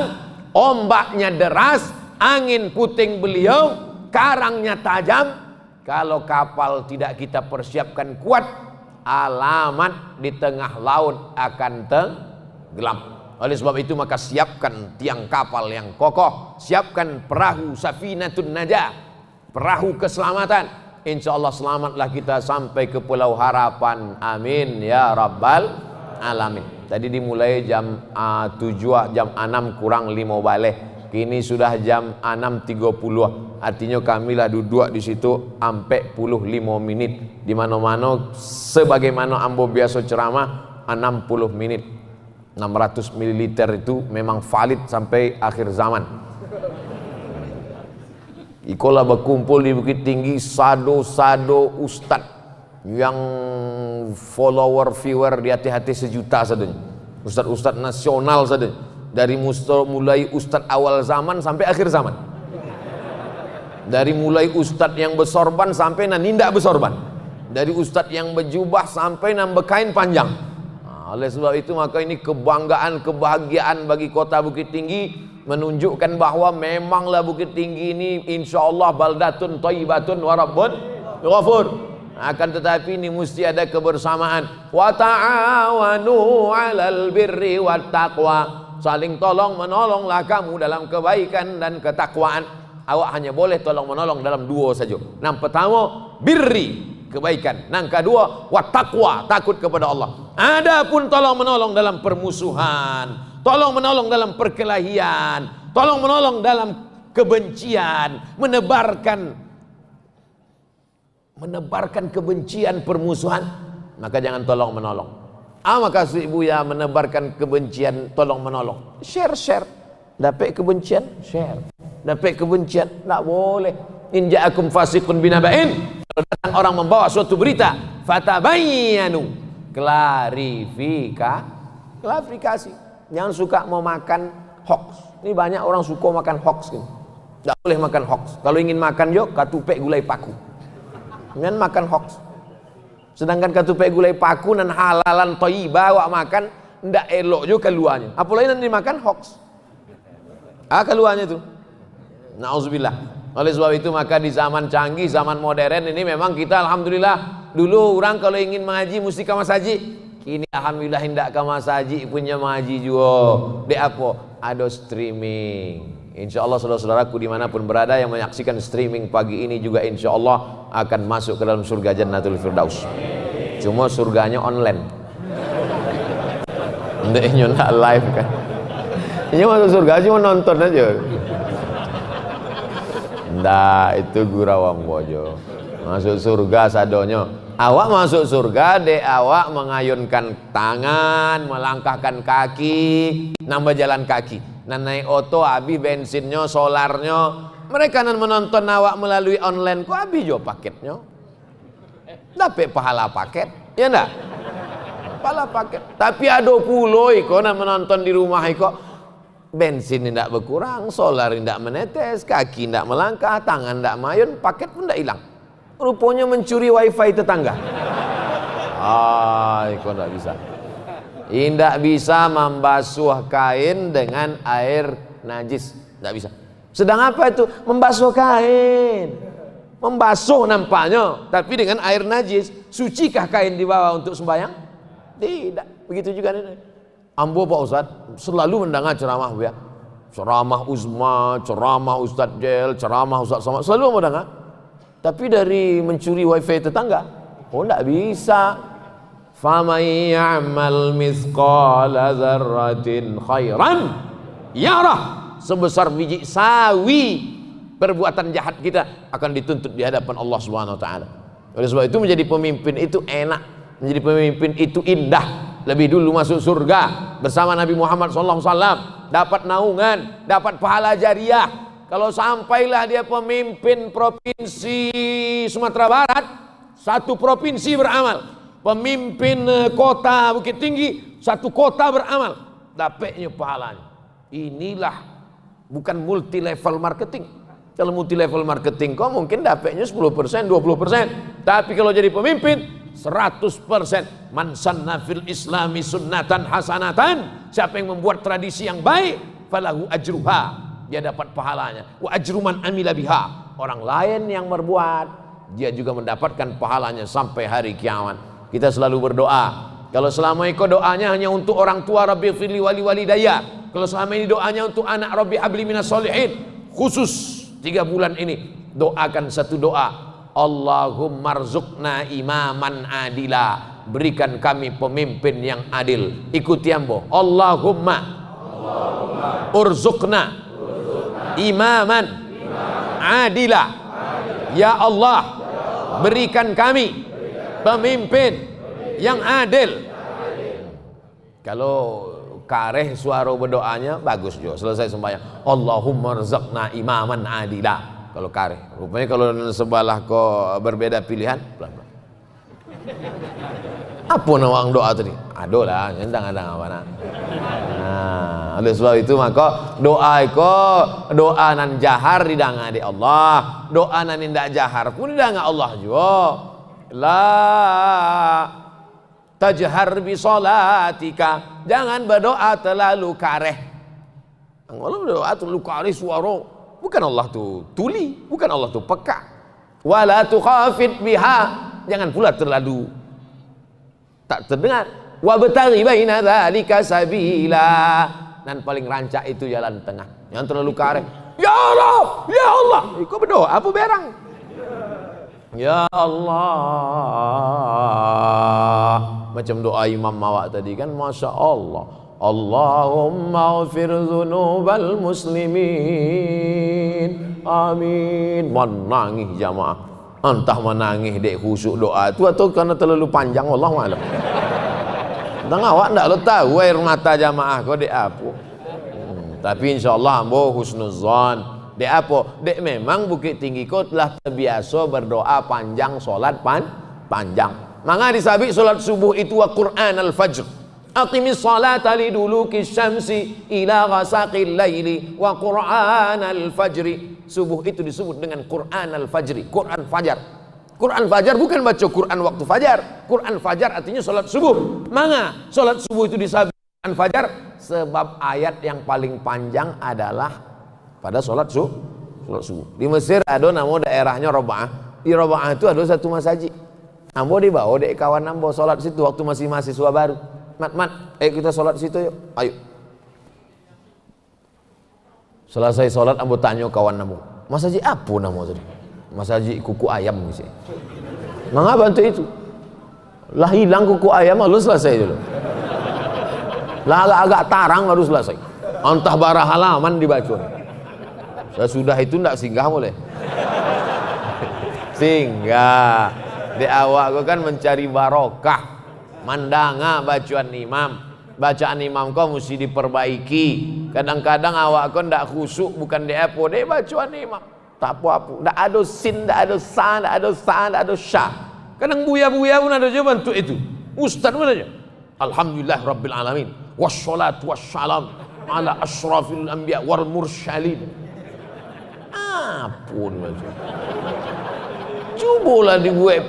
ombaknya deras, angin puting beliung, karangnya tajam, kalau kapal tidak kita persiapkan kuat, alamat di tengah laut akan tenggelam. Oleh sebab itu maka siapkan tiang kapal yang kokoh, siapkan perahu safinatun najah, perahu keselamatan. Insya Allah selamatlah kita sampai ke Pulau Harapan. Amin ya rabbal alamin. Tadi dimulai jam 7, jam 6 kurang 5 balik. Kini sudah jam 6.30. Artinya kamilah duduk di situ sampai 45 menit. Di mana-mana sebagaimana ambo biasa ceramah 60 menit. 600 ml itu memang valid sampai akhir zaman. Ikolah berkumpul di Bukit Tinggi sado-sado ustad yang follower viewer di hati-hati 1 juta saja, ustad-ustad nasional saja Dari mulai ustadz awal zaman sampai akhir zaman. Dari mulai ustadz yang bersorban sampai nan nindak bersorban. Dari ustadz yang berjubah sampai nan berkain panjang. Nah, oleh sebab itu maka ini kebanggaan, kebahagiaan bagi kota Bukit Tinggi, menunjukkan bahwa memanglah Bukit Tinggi ini insyaallah baldatun thayyibatun wa rabbun ghafur. Akan tetapi ini mesti ada kebersamaan. Wa ta'awanu 'alal birri wat taqwa. Saling tolong menolonglah kamu dalam kebaikan dan ketakwaan. Awak hanya boleh tolong menolong dalam dua saja. Yang pertama birri, kebaikan. Yang kedua wat taqwa, takut kepada Allah. Adapun tolong menolong dalam permusuhan, tolong menolong dalam perkelahian, tolong menolong dalam kebencian, menebarkan kebencian, permusuhan, maka jangan tolong menolong. Maka ibu ya menebarkan kebencian, tolong menolong. Share. Dapat kebencian, share. Dapat kebencian, tak boleh. In ja'akum fasiqun binaba'in. Kalau datang orang membawa suatu berita, fatabayyanu, klarifikasi. Jangan suka mau makan hoax. Ini banyak orang suka makan hoax gitu. Tak boleh makan hoax. Kalau ingin makan yuk katupek gulai paku. Jangan makan hoax. Sedangkan katupek gulai paku dan halalan thayyibah awak makan ndak elok juga keluarnya. Apalagi nanti makan hoax. Keluarnya itu. Nauzubillah. Oleh sebab itu maka di zaman canggih, zaman modern ini memang kita alhamdulillah, dulu orang kalau ingin mengaji mesti ke masjid. Kini alhamdulillah hendak ke masjid punya mengaji juga. Dek apa? Ada streaming. InsyaAllah saudara-saudaraku dimanapun berada yang menyaksikan streaming pagi ini juga InsyaAllah akan masuk ke dalam surga Jannatul Firdaus. Cuma surganya online. Ndeknya nak live kan. Ini masuk surga cuma nonton aja. Ndak, itu gurawang bojo. Masuk surga sadonyo. Awak masuk surga dek awak mengayunkan tangan, melangkahkan kaki, nambah jalan kaki. Nan naik oto habis bensinnya, solarnya. Mereka nan menonton awak melalui online, kok habis jo paketnya. Dapat pahala paket, ya ndak? Pahala paket. Tapi ada puluh iko nan menonton di rumah iko. Bensin tidak berkurang, solar tidak menetes, kaki tidak melangkah, tangan tidak mayun, paket pun tidak hilang. Rupanya mencuri wifi tetangga. Kok tidak bisa. Tidak bisa membasuh kain dengan air najis, tidak bisa. Sedang apa itu? Membasuh kain. Membasuh nampaknya, tapi dengan air najis. Sucikah kain di bawah untuk sembahyang? Tidak. Begitu juga ini. Ambo Pak Ustadz selalu mendengar ceramah ya. Ceramah Uzma, ceramah Ustadz Jel, ceramah Ustadz Somad, selalu mendengar. Tapi dari mencuri wifi tetangga, tidak bisa. Faman ya'mal mithqala dzarratin khairan yarah. Sebesar biji sawi perbuatan jahat kita akan dituntut di hadapan Allah Subhanahu wa taala. Oleh sebab itu menjadi pemimpin itu enak, menjadi pemimpin itu indah. Lebih dulu masuk surga bersama Nabi Muhammad SAW, dapat naungan, dapat pahala jariah. Kalau sampailah dia pemimpin provinsi Sumatera Barat, satu provinsi beramal. Pemimpin kota Bukit Tinggi, satu kota beramal, dapatnya pahalanya. Inilah bukan multi level marketing. Kalau multi level marketing kok mungkin dapatnya 10%, 20%. Tapi kalau jadi pemimpin 100%. Man sanna fil islami sunnatan hasanatan, siapa yang membuat tradisi yang baik, falahu ajruha, dia dapat pahalanya. Wa ajruman amila biha, orang lain yang berbuat, dia juga mendapatkan pahalanya sampai hari kiamat. Kita selalu berdoa. Kalau selama itu doanya hanya untuk orang tua, Rabbi firli wali walidayya. Kalau selama ini doanya untuk anak, Rabbi habli minas solihin. Khusus 3 bulan ini doakan satu doa. Allahumma rzuqna imaman adila, berikan kami pemimpin yang adil. Ikuti ambo. Allahumma urzuqna imaman adila. Ya Allah, berikan kami pemimpin yang adil. Kalau kareh suara berdoanya bagus juga. Selesai sembahyang, Allahumma rzuqna imaman adila. Kalau kareh, rupanya kalau sebelah kok berbeda pilihan, pelan-pelan. Apa nawang doa tadi? Aduh lah, nyentang ada apa nak? Nah, Oleh sebab itu maka doa doa nan jahar didanga di Allah, doa nan indak jahar pun didanga Allah juga. La tajhar bi salatika, jangan berdoa terlalu kareh. Allah berdoa terlalu kareh suara, bukan Allah tu tuli, bukan Allah tu peka. Wala tukhafid biha, jangan pula terlalu tak terdengar. Wa bataghi baina dzalika sabila, dan paling rancak itu jalan tengah. Yang terlalu kareh, ya Allah, ya Allah, kau berdoa apa berang? Ya Allah, macam doa Imam Mawak tadi kan, Masya Allah. Allahumma ghafir dzunubal muslimin, amin. Menangis jamaah, entah menangis dek khusyuk doa itu atau karena terlalu panjang, Allah malam. Tang awak ndak lo tahu air mata jamaah kau dek apa. Tapi insyaallah ambo husnuzan. Dek apa? Dek memang Bukit Tinggi kau telah terbiasa berdoa panjang, solat panjang. Maka disabik solat subuh itu wa Qur'an al-fajr. Aqimis salata liduluki syamsi ila ghasaqil laili wa Qur'an al-fajri. Subuh itu disebut dengan Qur'an al-fajri, Qur'an fajar. Quran fajar bukan baca Quran waktu fajar. Quran fajar artinya solat subuh. Maka solat subuh itu disabik Quran fajar sebab ayat yang paling panjang adalah pada sholat subuh. Di Mesir ada nama daerahnya Roba'ah. Di Roba'ah itu ada satu masjid. Ambo dibawa dek kawan ambo sholat situ waktu masih mahasiswa baru. Mat, ayo kita sholat situ yuk. Ayo. Selesai sholat ambo tanya kawan ambo, masjid apa nama tadi? Masjid kuku ayam mesti. Mengapa bantu itu? Lah hilang kuku ayam lalu selesai dulu. Lah agak tarang baru selesai. Entah barah halaman dibaca. Sudah itu ndak singgah boleh. Singgah. Di awak kau kan mencari barokah. Mandanga bacaan imam. Bacaan imam kau mesti diperbaiki. Kadang-kadang awak kau ndak khusyuk bukan di apa, dek bacaan imam. Tak apa-apa. Ndak ada sin, ndak ada sa, ndak ada sa, ndak ada syah. Kadang buya-buya pun ada juga bentuk itu. Ustaz pun aja. Alhamdulillah Rabbil Alamin. Wassalatu wassalam ala asyrafil anbiya wal mursalin. Apun macam. Cubalah dibuat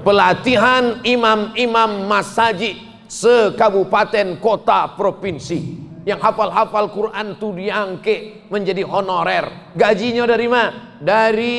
pelatihan imam-imam masjid sekabupaten kota provinsi yang hafal-hafal Quran tu diangkat menjadi honorer. Gajinya dari mana? Dari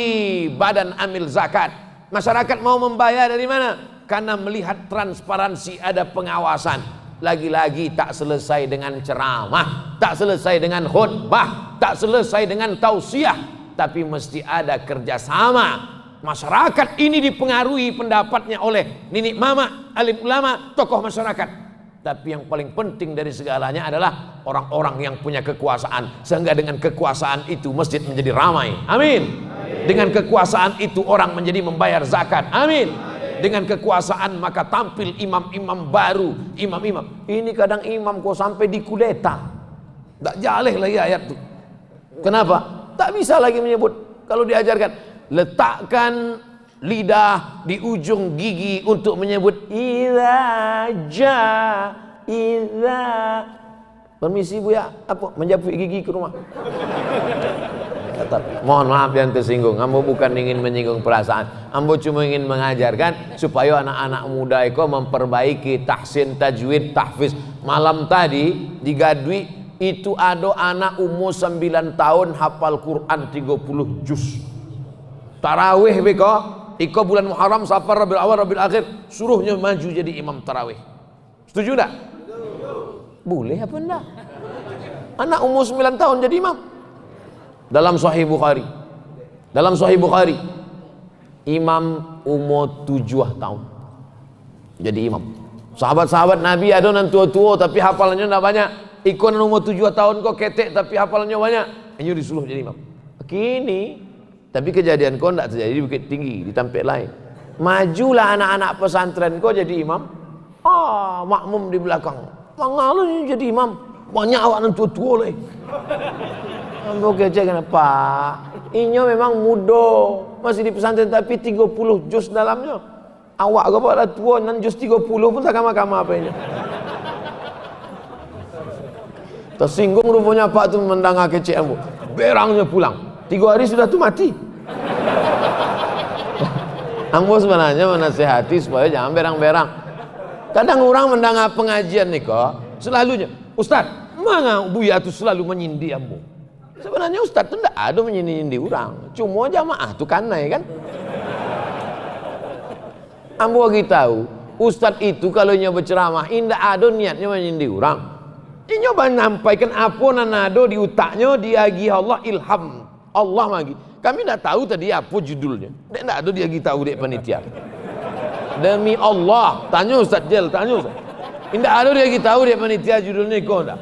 Badan Amil Zakat. Masyarakat mau membayar dari mana? Karena melihat transparansi, ada pengawasan. Lagi-lagi tak selesai dengan ceramah, tak selesai dengan khutbah, tak selesai dengan tausiah, tapi mesti ada kerjasama. Masyarakat ini dipengaruhi pendapatnya oleh nenek mama, alim ulama, tokoh masyarakat. Tapi yang paling penting dari segalanya adalah orang-orang yang punya kekuasaan, sehingga dengan kekuasaan itu masjid menjadi ramai. Amin. Dengan kekuasaan itu orang menjadi membayar zakat. Amin. Dengan kekuasaan maka tampil imam-imam baru, imam-imam. Ini kadang imam kok sampai dikudeta. Tak jaleh lagi ayat itu. Kenapa? Tak bisa lagi menyebut. Kalau diajarkan, letakkan lidah di ujung gigi untuk menyebut iza. Permisi Bu ya, apa? Menjapuk gigi ke rumah. Mohon maaf yang tersinggung. Ambo bukan ingin menyinggung perasaan. Ambo cuma ingin mengajarkan supaya anak-anak muda itu memperbaiki tahsin, tajwid, tahfiz. Malam tadi di Gadwi itu ada anak umur 9 tahun hafal Quran 30 juz. Tarawih beko, iko bulan Muharram, Safar, Rabiul Awal, Rabiul Akhir, suruhnya maju jadi imam tarawih. Setuju tak? Boleh apa enggak? Anak umur 9 tahun jadi imam. Dalam Sahih Bukhari, imam umur 7 tahun jadi imam. Sahabat-sahabat Nabi ada yang tua-tua tapi hafalannya tidak banyak. Ikon umur 7 tahun kok ketek tapi hafalannya banyak. Ini disuruh jadi imam. Kini, tapi kejadian kau tidak terjadi di Bukit Tinggi, di tempat lain. Majulah anak-anak pesantren kau jadi imam. Makmum di belakang. Mangalu jadi imam. Banyak awak yang tua-tua lagi. Ambo kecek kenapa? Inyo memang muda, masih di pesantren tapi 30 juz dalamnya. Awak kau pada tua nan juz 30 pun tak kama-kama apa ini. Tersinggung rupanya Pak tu mendanga kecek ambo. Berangnya pulang. 3 hari sudah tu mati. Ambo sebenarnya menasihati supaya jangan berang-berang. Kadang orang mendengar pengajian nih kok, selalunya, Ustaz, mana Buya tu selalu menyindir ambo. Sebenarnya Ustaz tu tidak ada menyindir orang, cuma jamaah tu kanai kan. Ambo bagi tahu, Ustaz itu kalau nya berceramah, tidak ada niatnya menyindir orang. Dia nyoba menyampaikan apa yang ada di utaknya, dia agi Allah ilham. Allah lagi. Kami tidak tahu tadi apa judulnya. Tidak ada dia tahu dek panitia. Demi Allah, tanya Ustaz Jel, tanya Ustaz. Tidak ada dia tahu dek panitia judulnya kau dah.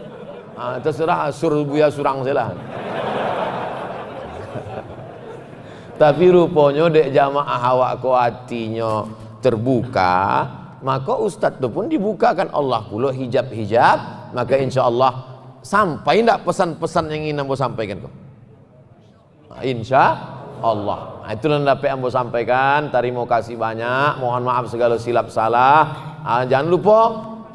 Terserah suruh Buya surang salah. Tapi rupanya dek jamaah awak ko hatinya terbuka, maka Ustaz tu pun dibukakan Allah pula hijab-hijab. Maka insya Allah sampai tidak pesan-pesan yang ingin ambo sampaikan kau. Insya Allah. Itulah yang dapat ambo sampaikan. Terima kasih banyak. Mohon maaf segala silap salah. Jangan lupa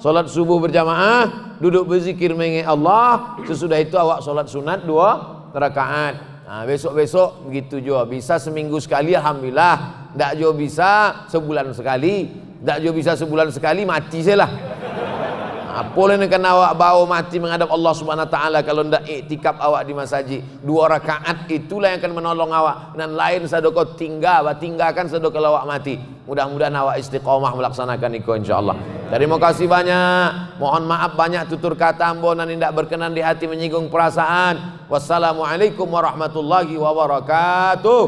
solat subuh berjamaah, duduk berzikir mengingat Allah. Sesudah itu awak solat sunat 2 rakaat. Besok-besok begitu juga. Bisa seminggu sekali, alhamdulillah. Tak juga bisa sebulan sekali. Tak juga bisa sebulan sekali, mati saya lah. Apa yang akan awak bawa mati menghadap Allah Subhanahu Wa Taala kalau tidak iktikaf awak di masjid? 2 rakaat itulah yang akan menolong awak. Dan lain sadoko tinggalkan sadoko awak mati. Mudah-mudahan awak istiqomah melaksanakan itu insyaallah. Terima kasih banyak. Mohon maaf banyak tutur kata ambo dan tidak berkenan di hati menyinggung perasaan. Wassalamualaikum warahmatullahi wabarakatuh.